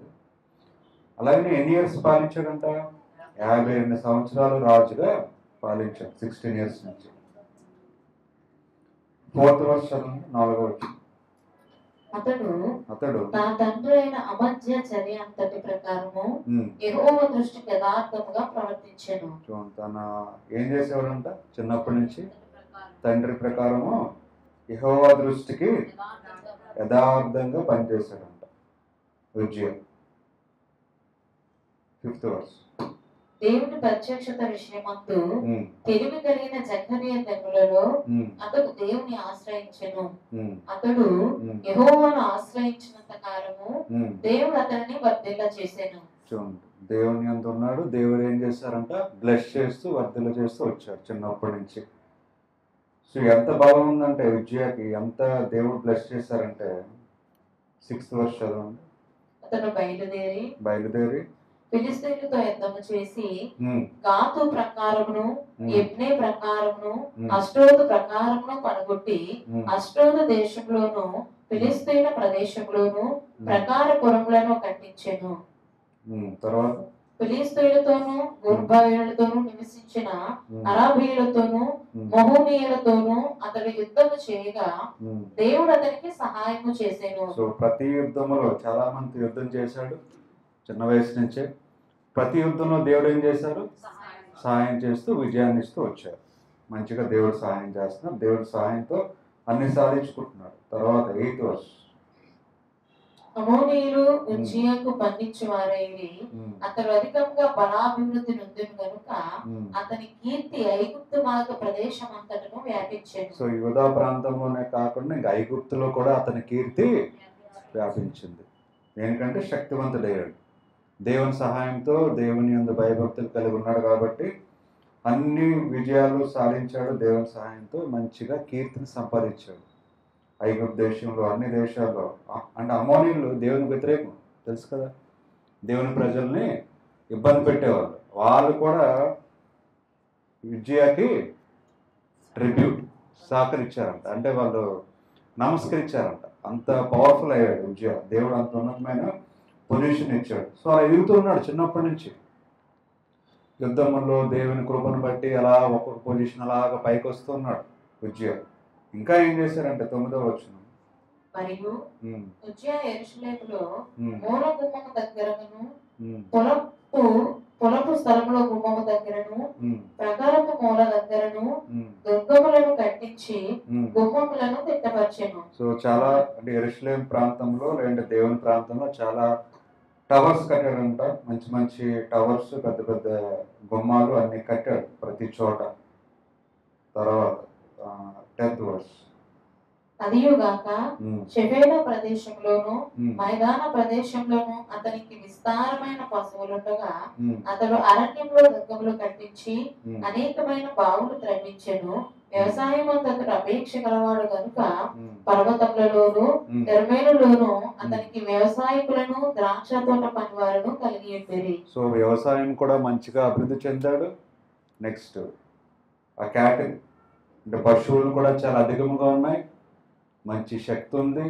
అలాగే ఎన్ని ఇయర్స్ పాలించాడంట? 52 సంవత్సరాలు రాజుగా పాలించాడు. 16 years నుంచి. 4th verse చదవండి. 4వ వచనం. అతడు
తన తండ్రి అయిన అమజ్యా చర్య అంతటి ప్రకారము యెహోవా దృష్టికి యథార్థముగా ప్రవర్తించెను.
తన ఏం చేసేవాడంట? చిన్నప్పటి నుంచి తండ్రి ప్రకారము యెహోవా దృష్టికి యథార్థంగా పనిచేశాడంట ఉజ్జియా. 5th verse.
దేవుని ప్రత్యక్షత విషయమందు తెలివి కలిగిన జకర్యా తెగులలో అతడు దేవుని ఆశ్రయించెను. అతడు యెహోవాను ఆశ్రయించినంత కాలము దేవుడు అతన్ని వర్ధిల్ల చేసెను.
చూడండి, దేవుని అంత ఉన్నాడు. దేవుడు ఏం చేశారంట? బ్లెస్ చేస్తూ వర్ధిల్ల చేస్తూ వచ్చాడు చిన్నప్పటి నుంచి. సో ఎంత బాగుందంటే ఉజ్జియాకి, ఎంత దేవుడు బ్లెస్ చేశారంటే 6th verse చదవండి.
అతను బయలుదేరి ఫిలిష్తీయులతో యుద్ధము చేసి గాతు ప్రకారమును యెబ్నే ప్రకారమును అష్డోదు ప్రకారమును పడగొట్టి అష్డోదు దేశంలోను ఫిలిష్తీయుల ప్రదేశంలోను ప్రకారపురములను కట్టించెను.
తర్వాత
ఫిలిష్తీయులతోనూ గుర్బాయులతోనూ నివసించిన అరాబీయులతోనూ మహోనీయులతోనూ అతడు యుద్ధము చేయగా దేవుడు అతనికి సహాయము చేసెను.
సో ప్రతి యుద్ధంలో చాలా మంది యుద్ధం చేశాడు చిన్న వయసు నుంచే. ప్రతి యుద్ధంలో దేవుడు ఏం చేశారు? సహాయం చేస్తూ విజయాన్ని ఇస్తూ వచ్చారు. మంచిగా దేవుడు సహాయం చేస్తున్నారు. దేవుడి సహాయంతో అన్ని సాధించుకుంటున్నాడు. తర్వాత 8th verse.
అమోనీయులు ఉజ్జియాకు బంధించి వారైరి అతడు అధికంగా బలాభివృద్ధి నొందును గనుక అతని కీర్తి ఐగుప్తు మార్గ ప్రదేశం అంతటను వ్యాపించెను.
సో యూదా ప్రాంతంలోనే కాకుండా ఇంకా ఐగుప్తులో కూడా అతని కీర్తి వ్యాపించింది. దేనికంటే శక్తివంతుడయ్యాడు. దేవుని సహాయంతో, దేవుని యందు భయభక్తులు కలిగి ఉన్నాడు కాబట్టి అన్ని విజయాలు సాధించాడు. దేవుని సహాయంతో మంచిగా కీర్తిని సంపాదించాడు. ఐగుప్తు దేశంలో, అన్ని దేశాల్లో. అంటే అమోనీయులు దేవునికి వ్యతిరేకం, తెలుసు కదా. దేవుని ప్రజల్ని ఇబ్బంది పెట్టేవాళ్ళు. వాళ్ళు కూడా ఉజ్జియాకి ట్రిబ్యూట్ సహకరించారంట. అంటే వాళ్ళు నమస్కరించారంట. అంత పవర్ఫుల్ అయ్యాడు ఉజ్జియా. దేవుడు అంత ఉన్నతమైన పొజిషన్ ఇచ్చాడు. సో అలా ఎదుగుతూ ఉన్నాడు చిన్నప్పటి నుంచి. యుద్ధంలో దేవుని కృపను బట్టి అలా ఒక్కొక్క పొజిషన్ అలాగా పైకి వస్తున్నాడు ఉజ్జియా. ఇంకా ఏం చేశారంటే 9వ వచనం.
మరియు
ఉమ్,
ఉజ్జియా యెరూషలేములో
ఉమ్,
మూల గుమ్మము దగ్గరను
ఉమ్,
పొలపు స్థలములో గుమ్మము దగ్గరను
ఉమ్,
ప్రకారపు మూల దగ్గరను
ఉమ్,
దుర్గములను కట్టించి
ఉమ్.
గుమ్మములను తిట్టపరిచెను.
సో చాలా అంటే యెరూషలేం ప్రాంతంలో లేదంటే దేవుని ప్రాంతంలో చాలా టవర్స్ కట్టాడంట. మంచి మంచి టవర్స్, పెద్ద పెద్ద గుమ్మాలు అన్ని కట్టాడు ప్రతి చోట. తర్వాత 10th verse.
అదియుగాక
ఉమ్,
షెఫేలా ప్రదేశంలోను
ఉమ్,
మైదాన ప్రదేశంలోను అతనికి విస్తారమైన పశువులుండగా
ఉమ్,
అతడు అరణ్యంలో దుర్గములు కట్టించి
ఉమ్,
అనేకమైన బావులు త్రవ్వించెను. వ్యవసాయమందు అతడు అపేక్ష గలవాడు కనుక
ఉమ్,
పర్వతములలోను
ఉమ్.
కర్మేలులోను అతనికి వ్యవసాయకులను ద్రాక్ష తోట పనివారును కలిగి ఉండేది.
సో వ్యవసాయం కూడా మంచిగా అభివృద్ధి చెందాడు. నెక్స్ట్ ఆ క్యాటిల్ అంటే పశువులు కూడా చాలా అధికంగా ఉన్నాయి. మంచి శక్తి ఉంది,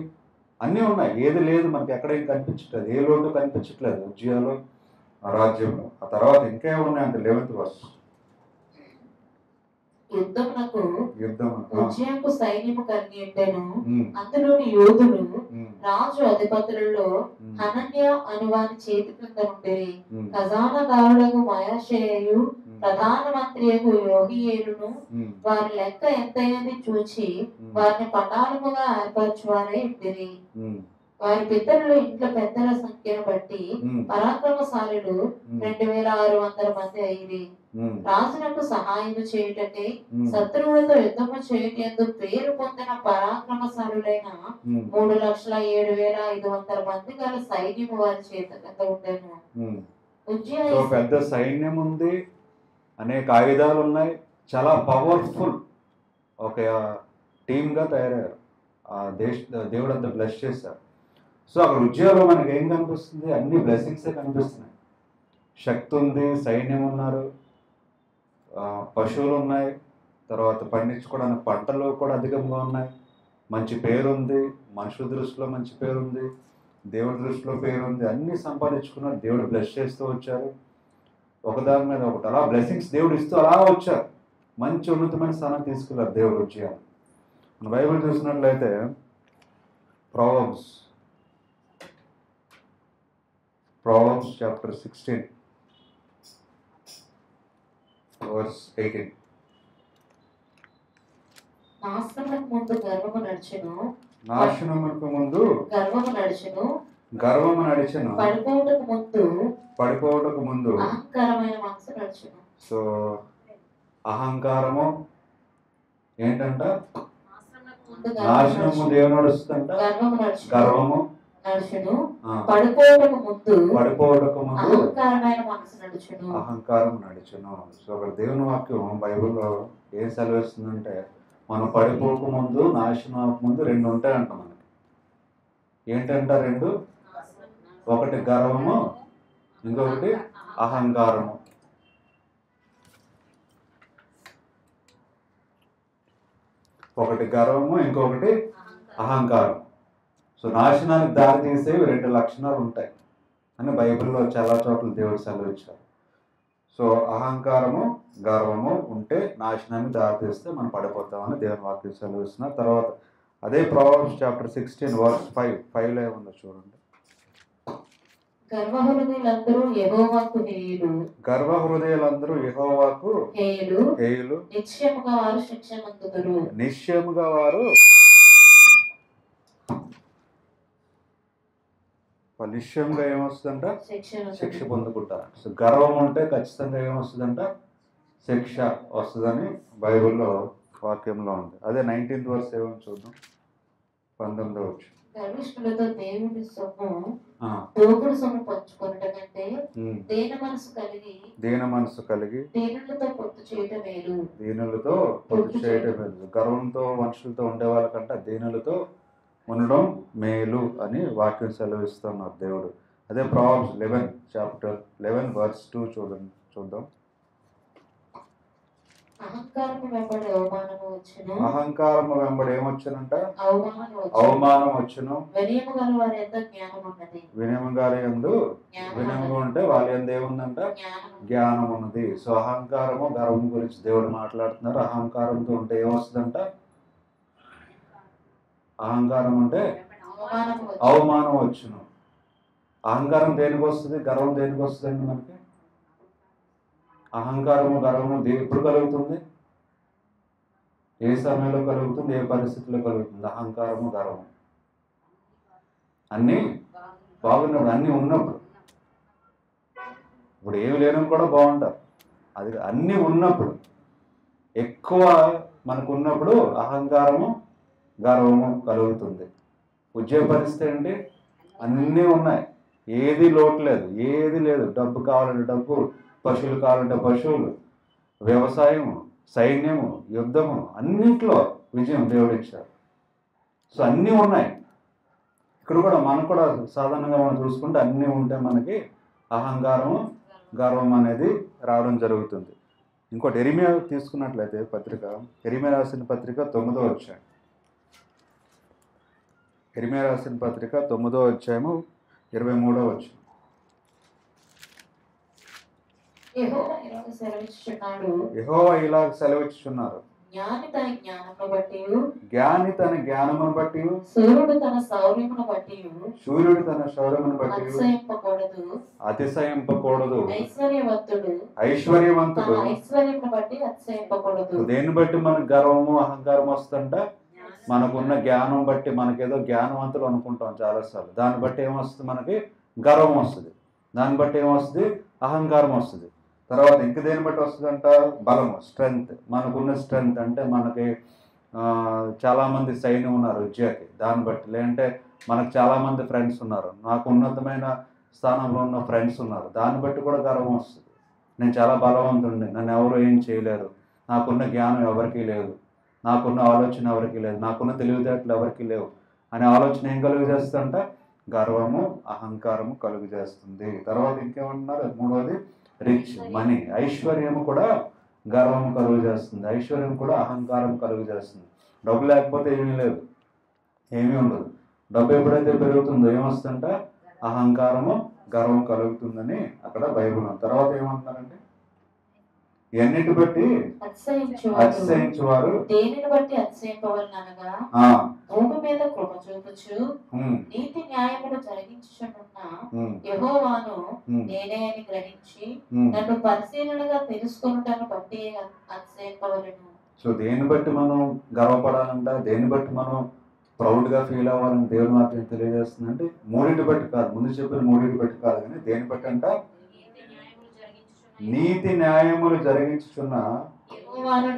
అన్నీ ఉన్నాయి, ఏది లేదు మనకి ఎక్కడ ఏం కనిపించట్లేదు, ఏ లోటు కనిపించట్లేదు ఉజ్జియాలో ఆ రాజ్యంలో. ఆ తర్వాత ఇంకా ఏమున్నాయంటే 11th verse.
యుద్ధమునకు
యుద్ధం.
ఉజ్జయకు సైన్యము కలిగి ఉండెను.
ఉమ్,
అందులోని యోధులు
ఉమ్,
రాజు అధిపతులలో
ఉమ్,
హనన్య అనువాని చేతి క్రింద ఉండేది.
ఉమ్,
ఖజానాదారులకు మయాషేయు
ఉమ్,
ప్రధానమంత్రియకు యోగియేలును
ఉమ్,
వారి లెక్క ఎంతైనది చూచి
ఉమ్,
వారిని పటాలముగా ఏర్పరచువారై ఉండిరి.
ఉమ్,
వారి పితరులు ఇంట్లో పెద్దల సంఖ్యను బట్టి
ఉమ్,
పరాక్రమశాలులు
ఉమ్,
2600 మంది అయిరి.
ఉమ్,
రాజునకు సహాయము చేయుటకై
ఉమ్,
శత్రువులతో యుద్ధము చేయుటందు పేరు పొందిన పరాక్రమశాలులైన
ఉమ్,
3,07,500 మంది గల సైన్యము వారి చేత కింద ఉండెను.
ఉమ్.
ఉజ్జియా
సో పెద్ద సైన్యం ఉంది, అనేక ఆయుధాలు ఉన్నాయి, చాలా పవర్ఫుల్ ఒక టీమ్గా తయారయ్యారు. ఆ దేవుడు అంతా బ్లెస్ చేశారు. సో అక్కడ ఉజ్జియాలో మనకి ఏం కనిపిస్తుంది? అన్ని బ్లెస్సింగ్సే కనిపిస్తున్నాయి. శక్తి ఉంది, సైన్యం ఉన్నారు, పశువులు ఉన్నాయి, తర్వాత పండించుకోవడానికి పంటలు కూడా అధికంగా ఉన్నాయి, మంచి పేరు ఉంది, మనుషుల దృష్టిలో మంచి పేరు ఉంది, దేవుడి దృష్టిలో పేరు ఉంది, అన్నీ సంపాదించుకున్నారు. దేవుడు బ్లెస్ చేస్తూ వచ్చారు, ఒకదాని మీద ఒకటి అలా బ్లెస్సింగ్స్ దేవుడు ఇస్తూ అలా వచ్చారు. మంచి ఉన్నతమైన స్థానం తీసుకున్నారు దేవుడు ఉజ్జియాను. మన బైబిల్ చూసినట్లయితే Proverbs chapter 16 verse 18.
నాశనమునకు ముందు గర్వము నడిచెను,
నాశనమునకు ముందు
గర్వము నడిచెను,
పడిపోవటకు ముందు
అహంకారమైన మనసు నడిచెను.
సో అహంకారము ఏంటంట? నాశనం ముందు ఏమి నడుస్తుందంట? గర్వము
నడుచును. పడిపోవటకు ముందు
అహంకారమైన
మనసు నడుచును.
అహంకారం నడుచును. సో అక్కడ దేవుని వాక్యం బైబిల్లో ఏం సెలవిస్తుందంటే, మనం పడిపోక ముందు, నాశనం ముందు 2 ఉంటాయంట మనకి. ఏంటంట 2? ఒకటి గర్వము, ఇంకొకటి అహంకారము. ఒకటి గర్వము, ఇంకొకటి అహంకారం. సో నాశనానికి దారి తీసేవి 2 లక్షణాలు ఉంటాయి అని బైబిల్లో చాలా చోట్ల దేవుడు సెలవిచ్చారు. సో అహంకారము, గర్వము ఉంటే నాశనాన్ని దారి తీస్తే మనం పడిపోతామని దేవుని వాక్యం సెలవిస్తున్నారు. తర్వాత అదే Proverbs chapter 16 verse 5లో ఏముందో చూడండి.
గర్వహృదయులందరూ
యెహోవాకు హేయులు, నిశ్చయముగా వారు నిశ్చయంగా ఏమొస్తుందంట? శిక్ష పొందుకుంటారు. సో గర్వం ఉంటే ఖచ్చితంగా ఏమొస్తుందంట? శిక్ష వస్తుందని బైబిల్లో వాక్యంలో ఉంది. అదే 19th verse ఏమని చూద్దాం. 19వ వచనం.
గర్విష్ఠులతో దేవుని సొమ్ము దోపుడు సొమ్ము పంచుకొనుట కంటే దీన మనసు కలిగి దీనులతో పొత్తు చేయటం మేలు. గర్వంతో మనుషులతో ఉండే వాళ్ళకంటే దీనులతో ఉండడం మేలు అని వాక్యం సెలవిస్తున్నారు దేవుడు. అదే Proverbs 11 chapter 11 verse 2 చూద్దాం. అహంకారము వెంబడి అవమానము వచ్చును.
అహంకారము వెంబడి ఏమొచ్చునంట?
అవమానము
అవమానం వచ్చును.
వినయము గల వారి ఎంత జ్ఞానం ఉన్నది.
వినయం గారి యందు వినయము అంటే వాళ్ళ యందు ఏముందంట? జ్ఞానం ఉన్నది. సో అహంకారము గర్వం గురించి దేవుడు మాట్లాడుతున్నారు. అహంకారంతో ఉంటే ఏమొస్తుందంట? అహంకారం అంటే అవమానం వచ్చును. అహంకారం దేనికి వస్తుంది? గర్వం దేనికి వస్తుందండి మనకి? అహంకారము గర్వము ఎప్పుడు కలుగుతుంది? ఏ సమయంలో కలుగుతుంది? ఏ పరిస్థితిలో కలుగుతుంది? అహంకారము గర్వము అన్నీ బాగున్నప్పుడు, అన్నీ ఉన్నప్పుడు. ఇప్పుడు ఏమి లేని కూడా బాగుంటారు. అది అన్నీ ఉన్నప్పుడు, ఎక్కువ మనకు ఉన్నప్పుడు అహంకారము గర్వము కలుగుతుంది. ఉద్యోగ పరిస్థితి ఏంటి? అన్నీ ఉన్నాయి, ఏది లోటు లేదు, ఏది లేదు. డబ్బు కావాలంటే డబ్బు, పశువులు కావాలంటే పశువులు, వ్యవసాయము, సైన్యము, యుద్ధము, అన్నింటిలో విజయం దేవుడు ఇచ్చారు. సో అన్నీ ఉన్నాయి. ఇక్కడ కూడా మనకు కూడా సాధారణంగా మనం చూసుకుంటే అన్నీ ఉంటే మనకి అహంకారము గర్వం అనేది రావడం జరుగుతుంది. ఇంకోటి యెరెమీయా తీసుకున్నట్లయితే పత్రిక, యెరెమీయా రాసిన పత్రిక 9వ అధ్యాయం. యెరెమీయా రాసిన పత్రిక 9వ అధ్యాయము 23వ వచనం. యెహోవా ఇలా సెలవిచ్చుచున్నారు,
జ్ఞాని తన జ్ఞానమును బట్టి,
జ్ఞాని తన జ్ఞానమును బట్టి,
సూర్యుడు తన శౌర్యమును బట్టి,
సూర్యుడు తన శౌర్యమును బట్టి
అతిశయింపకూడదు,
అతిశయింపకూడదు.
ఐశ్వర్యవంతుడు
ఐశ్వర్యవంతుడు
తన ఐశ్వర్యమును బట్టి అతిశయింపకూడదు.
దేన్ని బట్టి మనకు గర్వము అహంకారం వస్తుందంట? మనకున్న జ్ఞానం బట్టి. మనకేదో జ్ఞానవంతులు అనుకుంటాం చాలాసార్లు, దాన్ని బట్టి ఏమొస్తుంది? మనకి గర్వం వస్తుంది. దాన్ని బట్టి ఏమొస్తుంది? అహంకారం వస్తుంది. తర్వాత ఇంక దేన్ని బట్టి వస్తుందంట? బలము, స్ట్రెంగ్త్. మనకున్న స్ట్రెంగ్త్ అంటే మనకి చాలామంది సైన్యం ఉన్నారు ఉద్యోగి, దాన్ని బట్టి. లేదంటే మనకు చాలామంది ఫ్రెండ్స్ ఉన్నారు, నాకు ఉన్నతమైన స్థానంలో ఉన్న ఫ్రెండ్స్ ఉన్నారు, దాన్ని బట్టి కూడా గర్వం వస్తుంది. నేను చాలా బలవంతుడిని, నన్ను ఎవరు ఏం చేయలేరు, నాకున్న జ్ఞానం ఎవరికీ లేదు, నాకున్న ఆలోచన ఎవరికి లేదు, నాకున్న తెలివితేటలు ఎవరికి లేవు అనే ఆలోచన ఏం కలుగు చేస్తుందంట? గర్వము అహంకారము కలుగు చేస్తుంది. తర్వాత ఇంకేమంటున్నారు? మూడవది రిచ్, మనీ. ఐశ్వర్యము కూడా గర్వం కలుగు చేస్తుంది. ఐశ్వర్యం కూడా అహంకారం కలుగు చేస్తుంది. డబ్బు లేకపోతే ఏమీ లేదు, ఏమీ ఉండదు. డబ్బు ఎప్పుడైతే పెరుగుతుందో ఏమొస్తుందంట? అహంకారము గర్వం కలుగుతుందని అక్కడ బైబిల్. తర్వాత ఏమంటున్నారంటే ఎన్నిటి బట్టి అతిశయించువారు
దేనిని బట్టి అతిశయింపవలనగా, భూమి మీద కృప చూపుచు నీతి న్యాయములు జరిగించుచున్న యెహోవాను నేనే అని గ్రహించి నన్ను పరిశీలనగా తెలుసుకొనుటను బట్టి అతిశయింపవలెను.
సో దేన్ని బట్టి మనం గర్వపడాలంట? దేన్ని బట్టి మనం ప్రౌడ్గా ఫీల్ అవ్వాలని దేవుని వాక్యం తెలియజేస్తుందంటే మూడింటి బట్టి కాదు, ముందు చెప్పిన మూడింటి బట్టి కాదు, కానీ దేని బట్టి అంట? నీతి న్యాయములు జరిగించుచున్న యెహోవాను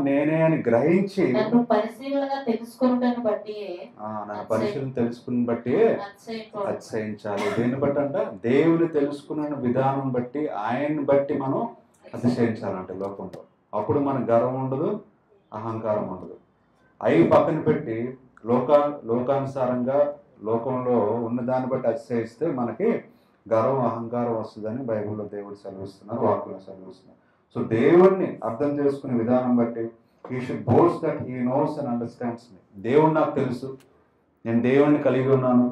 నేనే అని గ్రహించి
నన్ను పరిశీలనగా తెలుసుకొనుటను బట్టి,
నన్ను పరిశీలన తెలుసుకుని బట్టి అతిశయించాలి. దేన్ని బట్టి అంట? దేవుని తెలుసుకున్న విధానం బట్టి, ఆయన్ని బట్టి మనం అతిశయించాలంటే లోకంలో. అప్పుడు మనకు గర్వం ఉండదు, అహంకారం ఉండదు. అవి పక్కన పెట్టి లోకానుసారంగా లోకంలో ఉన్న దాన్ని బట్టి అతిశయిస్తే మనకి గర్వం అహంకారం వస్తుందని బైబిల్లో దేవుడు సెలవిస్తున్నారు, వాక్యంలో సెలవిస్తున్నారు. సో దేవుడిని అర్థం చేసుకునే విధానం బట్టి he should boast that he knows and understands మీ. దేవుడు నాకు తెలుసు, నేను దేవుడిని కలిగి ఉన్నాను,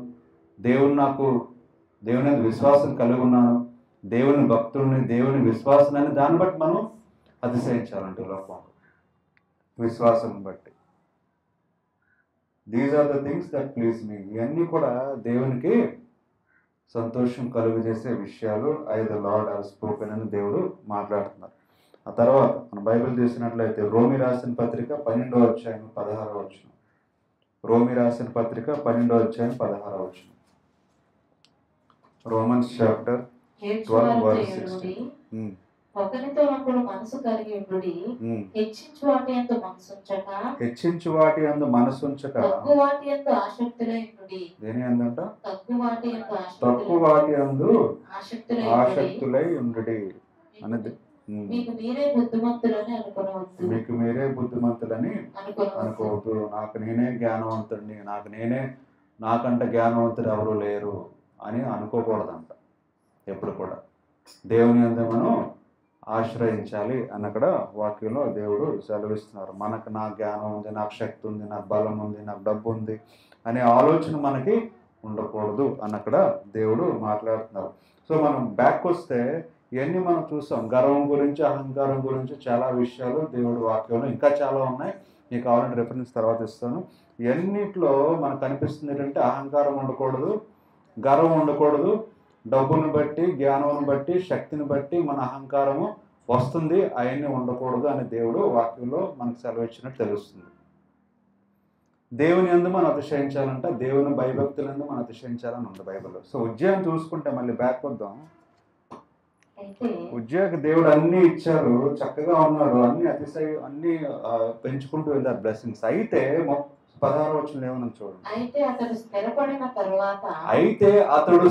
దేవుని విశ్వాసం కలిగి ఉన్నాను, దేవుని భక్తుడిని, దేవుని విశ్వాసాన్ని, దాన్ని బట్టి మనం అతిశయించాలంటే లోకంలో విశ్వాసం బట్టి. These are the things that please me. ఇవన్నీ కూడా దేవునికి సంతోషం కలుగు చేసే విషయాలు. ద లార్డ్ హావ్ స్పోకెన్ అని దేవుడు మాట్లాడుతున్నారు. ఆ తర్వాత మన బైబిల్ తీసినట్లయితే రోమి రాసిన పత్రిక 12వ అధ్యాయం 16వ వచనం. రోమి రాసిన పత్రిక 12వ అధ్యాయం 16వ వచనం. Romans chapter 12 verse 16.
ఒకరితో ఒకరు మనసు కలిగి ఉండుడి, హెచ్చించు వాటి యందు మనసుంచక తక్కువ వాటి యందు ఆసక్తులై ఉండుడి.
దేని యందంట?
తక్కువ వాటి యందు
ఆసక్తులై ఉండుడి అన్నది.
మీకు మీరే బుద్ధిమంతులని అనుకోవద్దు.
మీకు మీరే బుద్ధిమంతులని అనుకోవద్దు. నాకు నేనే జ్ఞానవంతుడిని, నాకంటే జ్ఞానవంతుడు ఎవరు లేరు అని అనుకోకూడదంట. ఎప్పుడు కూడా దేవుని యందు మనం ఆశ్రయించాలి అని అక్కడ వాక్యంలో దేవుడు సెలవిస్తున్నారు. మనకు నా జ్ఞానం ఉంది, నాకు శక్తి ఉంది, నాకు బలం ఉంది, నాకు డబ్బు ఉంది అనే ఆలోచన మనకి ఉండకూడదు అని అక్కడ దేవుడు మాట్లాడుతున్నారు. సో మనం బ్యాక్ వస్తే ఇవన్నీ మనం చూసాం. గర్వం గురించి, అహంకారం గురించి చాలా విషయాలు దేవుడు వాక్యంలో ఇంకా చాలా ఉన్నాయి. మీకు కావాలంటే రెఫరెన్స్ తర్వాత ఇస్తాను. ఇవన్నిట్లో మనకు కనిపిస్తుంది ఏంటంటే అహంకారం ఉండకూడదు, గర్వం ఉండకూడదు. డబ్బును బట్టి, జ్ఞానం బట్టి, శక్తిని బట్టి మన అహంకారము వస్తుంది, అవన్నీ ఉండకూడదు అని దేవుడు వాక్యంలో మనకు సెలవిచ్చినట్టు తెలుస్తుంది. దేవుని యందు మనం అతిశయించాలంట, దేవుని భయభక్తులందు మనం అతిశయించాలని ఉంది బైబిల్లో. సో ఉజ్జయం చూసుకుంటే మళ్ళీ బ్యాక్ వద్దాం. ఉజ్జయకు దేవుడు అన్ని ఇచ్చారు, చక్కగా ఉన్నాడు, అన్ని పెంచుకుంటూ వెళ్ళారు బ్లెస్సింగ్స్. అయితే 16వ వచనంలో ఏమన్నా చూడండి.
అయితే అతడు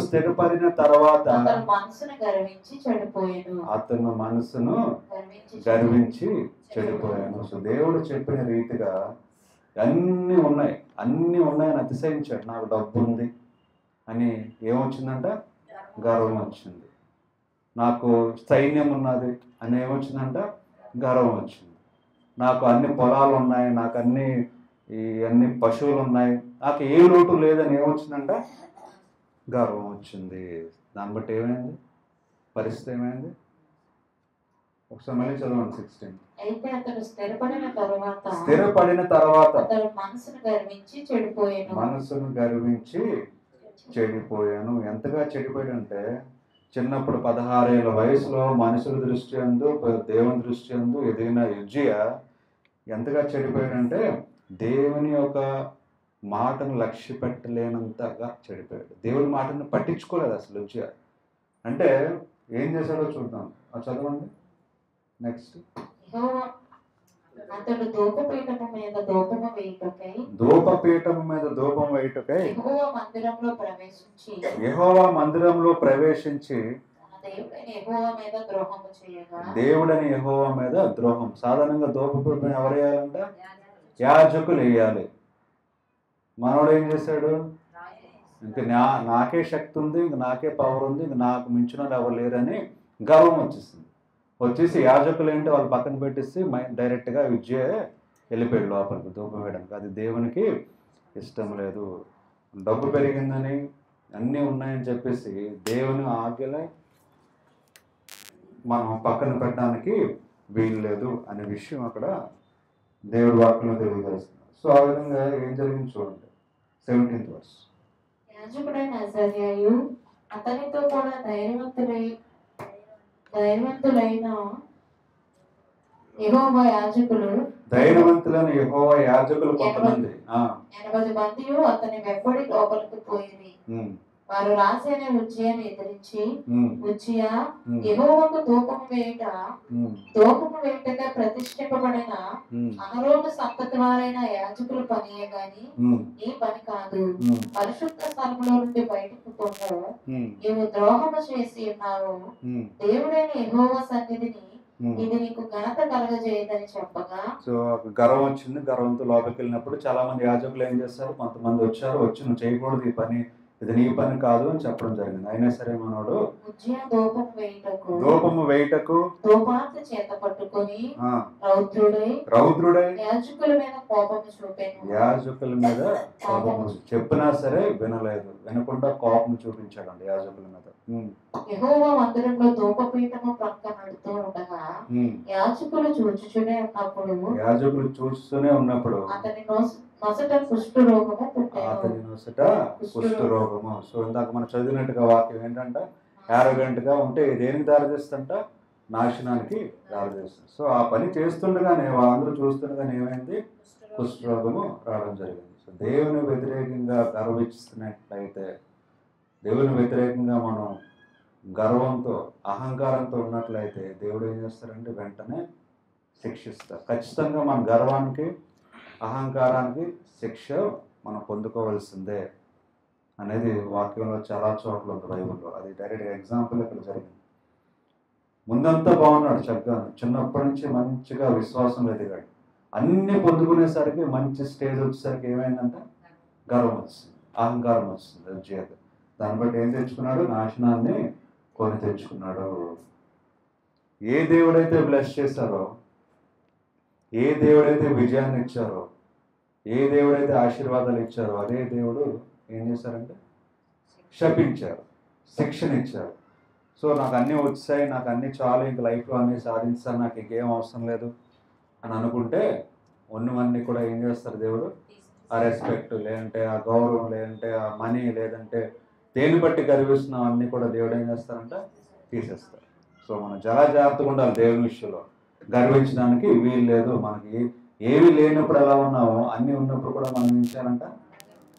స్థిరపడిన తరువాత అతను మనసును
గర్వించి చెడిపోయాను. సో దేవుడు చెప్పిన రీతిగా అన్నీ ఉన్నాయని అతిశయించాడు. నాకు డబ్బు ఉంది అని ఏమొచ్చిందంట? గర్వం వచ్చింది. నాకు సైన్యం ఉన్నది అని ఏమొచ్చిందంట? గర్వం వచ్చింది. నాకు అన్ని పొలాలు ఉన్నాయి, నాకు అన్ని పశువులు ఉన్నాయి, నాకు ఏ లోటు లేదని ఏమొచ్చిందంట? గర్వం వచ్చింది. దాన్ని బట్టి ఏమైంది? పరిస్థితి ఏమైంది? ఒకసారి మళ్ళీ చదవండి 16.
అయితే అతడు స్థిరపడిన
తర్వాత
అతడు మనసును గర్వించి
చెడిపోయాను. ఎంతగా చెడిపోయాడంటే చిన్నప్పుడు 16 ఏళ్ళ వయసులో మనుషుల దృష్టి అందు, దేవుని దృష్టి అందు ఎదిగిన ఉజ్జియా ఎంతగా చెడిపోయాడంటే దేవుని యొక్క మాటను లక్ష్య పెట్టలేనంతగా చెడిపోయాడు. దేవుని మాటను పట్టించుకోలేదు అసలు ఉజ్జియా. అంటే ఏం చేశాడో చూద్దాం. చదవండి నెక్స్ట్.
అతడు ధూపపీఠము మీద ధూపం వేయుటకై
యెహోవా మందిరంలో ప్రవేశించి దేవుడని యెహోవా మీద ద్రోహం. సాధారణంగా ధూపపీఠం ఎవరు వేయాలంట? యాజకులు వేయాలి. మనోడు ఏం చేశాడు? ఇంక నాకే శక్తి ఉంది, ఇంక నాకే పవర్ ఉంది, ఇంక నాకు మించిన ఎవరు లేరని గర్వం వచ్చేసి యాజకులు ఏంటి వాళ్ళు పక్కన పెట్టేసి డైరెక్ట్గా విజయ వెళ్ళిపోయాడు లోపలికి ధూపం వేయడానికి. అది దేవునికి ఇష్టం లేదు. డబ్బు పెరిగిందని, అన్నీ ఉన్నాయని చెప్పేసి దేవుని ఆజ్ఞలే మనం పక్కన పెట్టడానికి వీలు లేదు అనే విషయం అక్కడ దేవుడి వాక్యంలో తెలియజేస్తున్నారు. సో ఆ విధంగా ఏం జరిగింది చూడండి 17th verse.
యాజకుడైన అజర్యాయు అతనితో కూడా ధైర్యవంతులైన యెహోవా యాజకులు కొంతమంది 80 మంది అతని వెంబడి లోపలికి పోయింది. వారు రాజైన ఉజ్జియాను ఎదిరించి, ఉజ్జియా యెహోవాకు ధూపము వేయుటగా ప్రతిష్ఠింపబడిన అహరోను సంతతి వారైన యాజకుల పనియే గాని నీ పని కాదు. పరిశుద్ధ స్థలములో నుండి బయటకు పొమ్ము. నీవు ద్రోహము చేసి ఉన్నావు. దేవుడైన యెహోవా సన్నిధిని ఇది నీకు ఘనత కలగజేయదని చెప్పగా.
సో గర్వం వచ్చింది. గర్వంతో లోపలికి వెళ్ళినప్పుడు చాలా మంది యాజకులు ఏం చేస్తారు? కొంతమంది వచ్చి నువ్వు చేయకూడదు ఈ పని, ఇది నీ పని కాదు అని చెప్పడం జరిగింది. అయినా సరే మనోడు ధూపము వేయుటకు
ధూపార్తి చేత పట్టుకొని రౌద్రుడై యాజకుల మీద కోపము
చెప్పినా సరే వినకుండా కోపం చూపించాడండి యాజకుల మీద.
యెహోవా మందిరంలో ధూపపీఠము ప్రక్క నడుతూ ఉండగా యాజకులు చూస్తూనే ఉన్నప్పుడు అతని నొసట కుష్ఠరోగము.
సో ఇందాక మనం చదివినట్టుగా వాక్యం ఏంటంటే యారోగెంట్గా ఉంటే దేనికి దారితీస్తుంట? నాశనానికి దారితీస్తుంది. సో ఆ పని చేస్తుండగానే వాళ్ళందరూ చూస్తుండగానే ఏమైంది? కుష్ఠరోగము రావడం జరిగింది. సో దేవుని వ్యతిరేకంగా గర్విస్తున్నట్లయితే, దేవుని వ్యతిరేకంగా మనం గర్వంతో, అహంకారంతో ఉన్నట్లయితే దేవుడు ఏం చేస్తారంటే వెంటనే శిక్షిస్తారు. ఖచ్చితంగా మన గర్వానికి, అహంకారానికి శిక్ష మనం పొందుకోవాల్సిందే అనేది వాక్యంలో చాలా చోట్ల ఉంది బైబిల్లో. అది డైరెక్ట్గా ఎగ్జాంపుల్ ఇక్కడ జరిగింది. ముందంతా బాగున్నాడు చక్కగా, చిన్నప్పటి నుంచి మంచిగా విశ్వాసం ఎదిగాడు. అన్నీ పొందుకునేసరికి మంచి స్టేజ్ వచ్చేసరికి ఏమైందంటే గర్వం వచ్చింది, అహంకారం వచ్చింది. దాన్ని బట్టి ఏం తెచ్చుకున్నాడు? నాశనాన్ని కొని తెచ్చుకున్నాడు. ఏ దేవుడైతే బ్లెస్ చేశారో, ఏ దేవుడైతే విజయాన్ని ఇచ్చారో, ఏ దేవుడైతే ఆశీర్వాదాలు ఇచ్చారో అదే దేవుడు ఏం చేశారంటే శపించారు, శిక్షణ ఇచ్చారు. సో నాకు అన్నీ వచ్చాయి, నాకు అన్నీ చాలు, ఇంక లైఫ్లో అన్నీ సాధించాను, నాకు ఇంకేం అవసరం లేదు అని అనుకుంటే ఉన్నవన్నీ కూడా ఏం చేస్తారు దేవుడు? ఆ రెస్పెక్ట్, లేదంటే ఆ గౌరవం, లేదంటే ఆ మనీ, లేదంటే దేన్ని బట్టి గర్విస్తున్నాం అన్నీ కూడా దేవుడు ఏం చేస్తారంట తీసేస్తారు. సో మనం చాలా జాగ్రత్తగా ఉండాలి దేవుని విషయంలో. గర్వించడానికి వీలు లేదు. మనకి ఏవి లేనప్పుడు ఎలా ఉన్నామో అన్నీ ఉన్నప్పుడు కూడా మనం ఏం చేయాలంట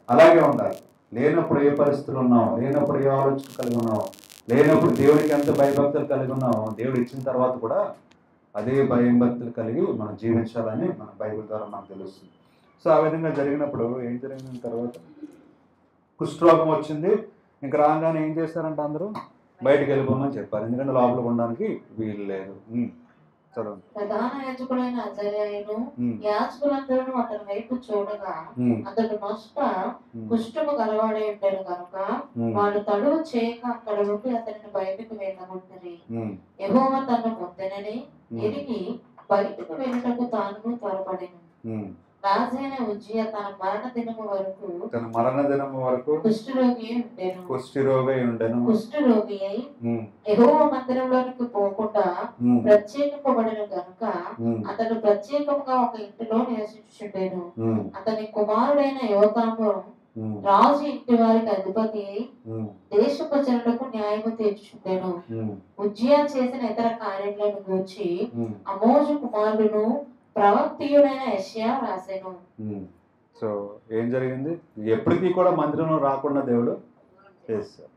అలాగే ఉండాలి. లేనప్పుడు ఏ పరిస్థితులు ఉన్నామో, లేనప్పుడు ఏ ఆలోచన కలిగి ఉన్నామో, లేనప్పుడు దేవుడికి ఎంత భయభక్తులు కలిగి ఉన్నామో, దేవుడు ఇచ్చిన తర్వాత కూడా అదే భయం భక్తులు కలిగి మనం జీవించాలని మన బైబిల్ ద్వారా మనకు తెలుస్తుంది. సో ఆ విధంగా జరిగినప్పుడు ఏం జరిగిన తర్వాత కుష్ఠరోగం వచ్చింది. ఇంక రాగానే ఏం చేశారంటే అందరూ బయటికి వెళ్ళిపోమని చెప్పారు, ఎందుకంటే లోపలికి ఉండడానికి వీలు లేదు. చదవండి.
ప్రధాన యాజకుడైన అజర్యాయును యాజకులందరూ అతని వైపు చూడగా అతడు నొష్ట కుష్ఠము గలవాడై ఉంటాడు కనుక వాడు తడువు చేయక అక్కడ ఉండి అతనిని బయటకు వెళ్ళగొట్టరి. యెహోవా తన్ను పొందెనని ఎరిగి బయటకు వెళ్ళటకు తాను త్వరపడెను. రాజైన ఉజ్జియా తన మరణ దినము వరకు
కుష్ఠరోగి
అయి యెహోవా మందిరంలోనికి పోకుండా ప్రత్యేకింపబడిన గనుక అతడు ప్రత్యేకంగా ఒక ఇంటిలో నివసించుచుండెను. అతని కుమారుడైన యోతాము రాజు ఇంటి వారికి అధిపతి అయి దేశపు జనులకు న్యాయము తీర్చుచుండెను. ఉజ్జియా చేసిన ఇతర కార్యములను గూర్చి ఆమోజు కుమారుడును ప్రవక్తయుడైన యెషయా రాసెను.
సో ఏం జరిగింది? ఎప్పటికీ కూడా మందిరంలో రాకుండా దేవుడు చేశాడు.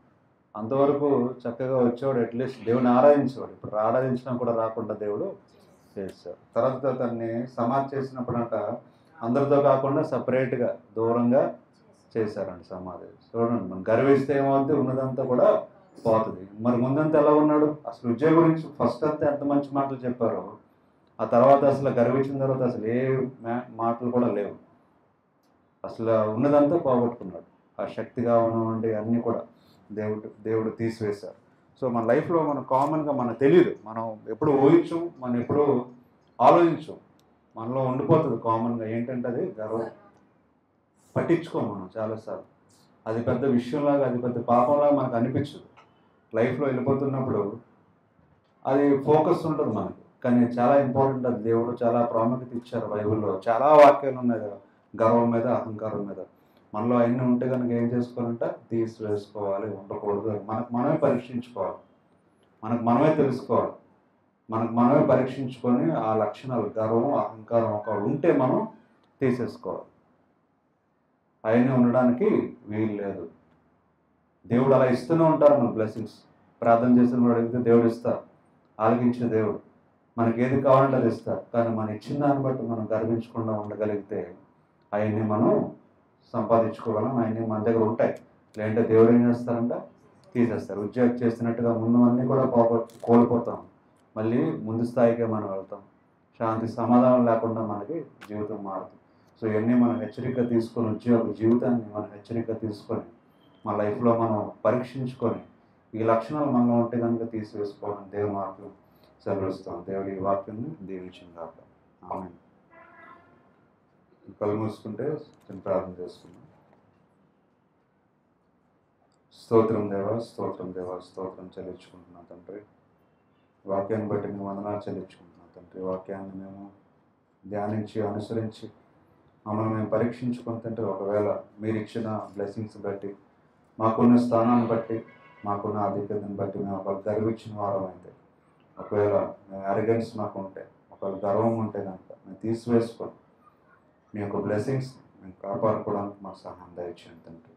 అంతవరకు చక్కగా వచ్చేవాడు, అట్లీస్ట్ దేవుని ఆరాధించేవాడు. ఇప్పుడు ఆరాధించడం కూడా రాకుండా దేవుడు చేశాడు. తర్వాత తన్ని సమాధి చేసినప్పుడు అంట అందరితో కాకుండా సపరేట్గా దూరంగా చేశారండి సమాధి. చూడండి, మనం గర్విస్తే ఏమవుతుంది? ఉన్నదంతా కూడా పోతుంది. మరి ముందంతా ఎలా ఉన్నాడు? అసలు ఉద్యోగం గురించి ఫస్ట్ అంతా ఎంత మంచి మాటలు చెప్పారో, ఆ తర్వాత అసలు గర్వించిన తర్వాత అసలు ఏ మాటలు కూడా లేవు. అసలు ఉన్నదంతా పోగొట్టుకున్నాడు. ఆ శక్తిగా ఉన్నవండి అన్నీ కూడా దేవుడు తీసివేశారు. సో మన లైఫ్లో మనం కామన్గా మనకు తెలియదు, మనం ఎప్పుడు ఊహించం, మనం ఎప్పుడు ఆలోచించం, మనలో ఉండిపోతుంది కామన్గా. ఏంటంటే అది గర్వం. పట్టించుకోం మనం చాలాసార్లు. అది పెద్ద విషయంలాగా, అది పెద్ద పాపంలాగా మనకు అనిపించదు. లైఫ్లో వెళ్ళిపోతున్నప్పుడు అది ఫోకస్ ఉంటుంది మనకి, కానీ చాలా ఇంపార్టెంట్. అది దేవుడు చాలా ప్రాముఖ్యత ఇచ్చారు. బైబిల్లో చాలా వాక్యాలు ఉన్నాయి కదా గర్వం మీద, అహంకారం మీద. మనలో అన్నీ ఉంటే కనుక ఏం చేసుకోవాలంటే తీసివేసుకోవాలి, ఉండకూడదు. మనకు మనమే పరీక్షించుకోవాలి, మనకు మనమే తెలుసుకోవాలి, మనకు మనమే పరీక్షించుకొని ఆ లక్షణాలు గర్వం, అహంకారం ఒకవేళ ఉంటే మనం తీసేసుకోవాలి. అవన్నీ ఉండడానికి వీలు లేదు. దేవుడు అలా ఇస్తూనే ఉంటారు మన బ్లెస్సింగ్స్. ప్రార్థన చేసిన అడిగితే దేవుడు ఇస్తారు, ఆలకించిన దేవుడు. మనకి ఏది కావాలంటే అది ఇస్తారు. కానీ మనం ఇచ్చిన దాన్ని బట్టి మనం గర్వించకుండా ఉండగలిగితే అవన్నీ మనం సంపాదించుకోగలం, అవన్నీ మన దగ్గర ఉంటాయి. లేదంటే దేవుడు ఏం చేస్తారంటే తీసేస్తారు. ఉద్యోగం చేసినట్టుగా ముందువన్నీ కూడా కోల్పోతాం, మళ్ళీ ముందు స్థాయికే మనం వెళ్తాం. శాంతి సమాధానం లేకుండా మనకి జీవితం మారుతుంది. సో ఇవన్నీ మనం హెచ్చరికగా తీసుకొని, ఉద్యోగ జీవితాన్ని మనం హెచ్చరికగా తీసుకొని మన లైఫ్లో మనం పరీక్షించుకొని ఈ లక్షణాలు మనలో ఉంటే కనుక తీసివేసుకోవాలని దేవుని వాక్యం సెలవిస్తాం. దేవుడి ఈ వాక్యాన్ని దీవించిన కాక ఆమేన్. కళ్ళు మూసుకుంటే చిన్న ప్రార్థన చేసుకున్నాం. స్తోత్రం దేవా, స్తోత్రం దేవా, స్తోత్రం చెల్లించుకుంటున్నాం తండ్రి. వాక్యాన్ని బట్టి మేము వందనాలు చెల్లించుకుంటున్నాం తండ్రి. వాక్యాన్ని మేము ధ్యానించి అనుసరించి మమ్మల్ని మేము పరీక్షించుకుని తండ్రి. ఒకవేళ మీరు ఇచ్చిన బ్లెస్సింగ్స్ బట్టి, మాకున్న స్థానాన్ని బట్టి, మాకున్న ఆధిక్యతను బట్టి మేము ఒకవేళ గర్వించిన వారం అయితే, ఒకవేళ మేము అరగెన్స్ మాకు ఉంటే, ఒకవేళ గర్వం ఉంటే కనుక మేము తీసివేసుకొని మీ యొక్క బ్లెస్సింగ్స్ మేము కాపాడుకోవడానికి మాకు సహాయం దయచేయండి తండ్రి.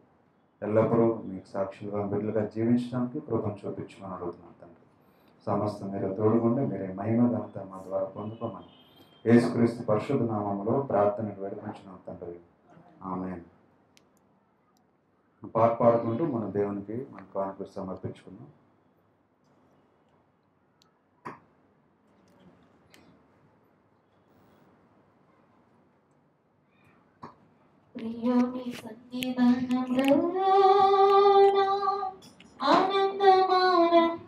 ఎల్లప్పుడూ మీకు సాక్షులుగా బిడ్డలుగా జీవించడానికి కృపను చూపించమని అడుగుతున్నాను తండ్రి. సమస్త మీరు తోడుగుండి మీరే మహిమ ఘనత మా ద్వారా పొందుకోమని యేసుక్రీస్తు పరిశుద్ధ నామములో ప్రార్థనకు వేడుకుంటున్నాం తండ్రి. ఆమేన్. పాట పాడుకుంటూ మన దేవునికి మన కానుక సమర్పించుకున్నాం.
ప్రియుని సన్నిధానంలో ఆనందమానందమే,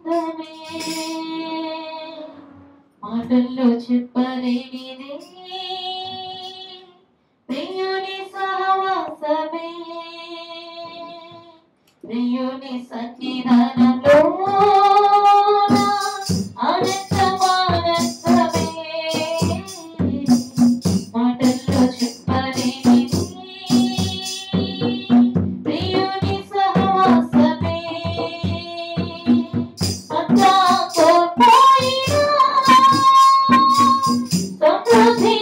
చెప్పలేనిది ప్రియుని సహవాసమే ప్రియుని సన్నిధానంలో ఆనందమానందమే మాటల్లో చెప్పలేనిది ప్రియుని సహవాసమే అంతా కోల్పోయినా సమృద్ధి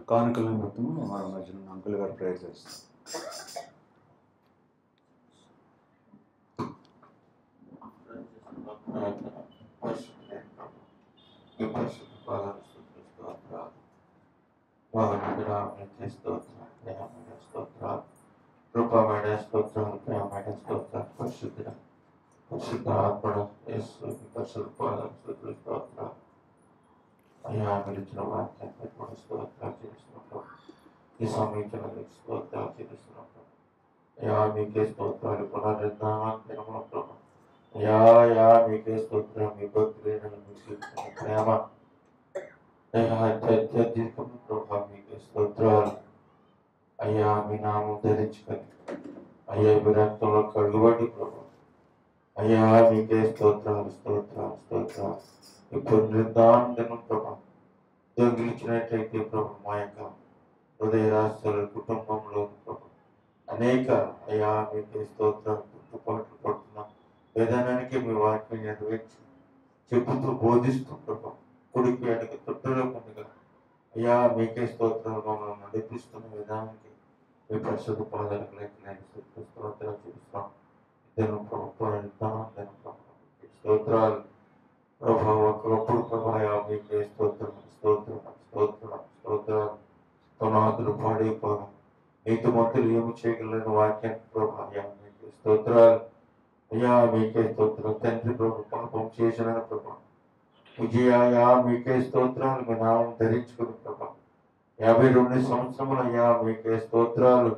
కానుకల నిమిత్తము మన మధ్యన అంకుల్ గారు ప్రేర్ చేస్తారు.
అయ్యా గెలిచిన వాక్యాన్ని కూడా స్తోత్రాలు చేస్తున్నప్పుడు ఈ సమీక్షలు స్తోత్రాలు చేస్తున్నప్పుడు అయ్యా మీకే స్తోత్రాలు పునరుద్ధరణప్పుడు అయ్యా మీకే స్తోత్రం మీ భక్తులైన మీకు ప్రేమ అయ్యా అత్యధికము ప్రభా మీకే స్తోత్రాలు అయ్యా మీ నామం ధరించుకొని అయ్యా మీ రక్తంలో కడుగుబడి ప్రభా అయ్యా మీకే స్తోత్రాలు స్తోత్రాలు స్తోత్రాలు ఇప్పుడు నిర్ధారణ ప్రభా దొంగిలించినట్లయితే ప్రభు మా యొక్క హృదయ రాష్ట్రాల కుటుంబంలో ప్రభు అనేక అయ్యా మీకే స్తోత్రాలు పుట్టుపాట్లు పడుతున్నాం వేదానానికి మీ వాక్యం నెరవేర్చి చెబుతూ బోధిస్తూ ప్రభు కుడికి వెనక తొట్టులో పండుగ అయ్యా మీకే స్తోత్రాలు మమ్మల్ని నడిపిస్తున్న విధానానికి మీ పరిశుద్ధ పాదాలకు నేను స్తోత్రాలు చూస్తాం ఇద్దరు ప్రభు స్తోత్రాలు ప్రభా ఒకప్పుడు ప్రభా మీకే స్తోత్రం స్తోత్రం స్తోత్రం స్తోత్రం పునాదులు పాడైపోగా నీతి మంతులు ఏమి చేయగలని వాక్యానికి ప్రభా మీకే స్తోత్రాలు అయ్యా మీకే స్తోత్రం తండ్రి ప్రభు పాపం చేసిన ప్రభా విజయ మీకే స్తోత్రాలు మీ నామం ధరించుకుని ప్రభా 52 సంవత్సరములు అయ్యా మీకే స్తోత్రాలు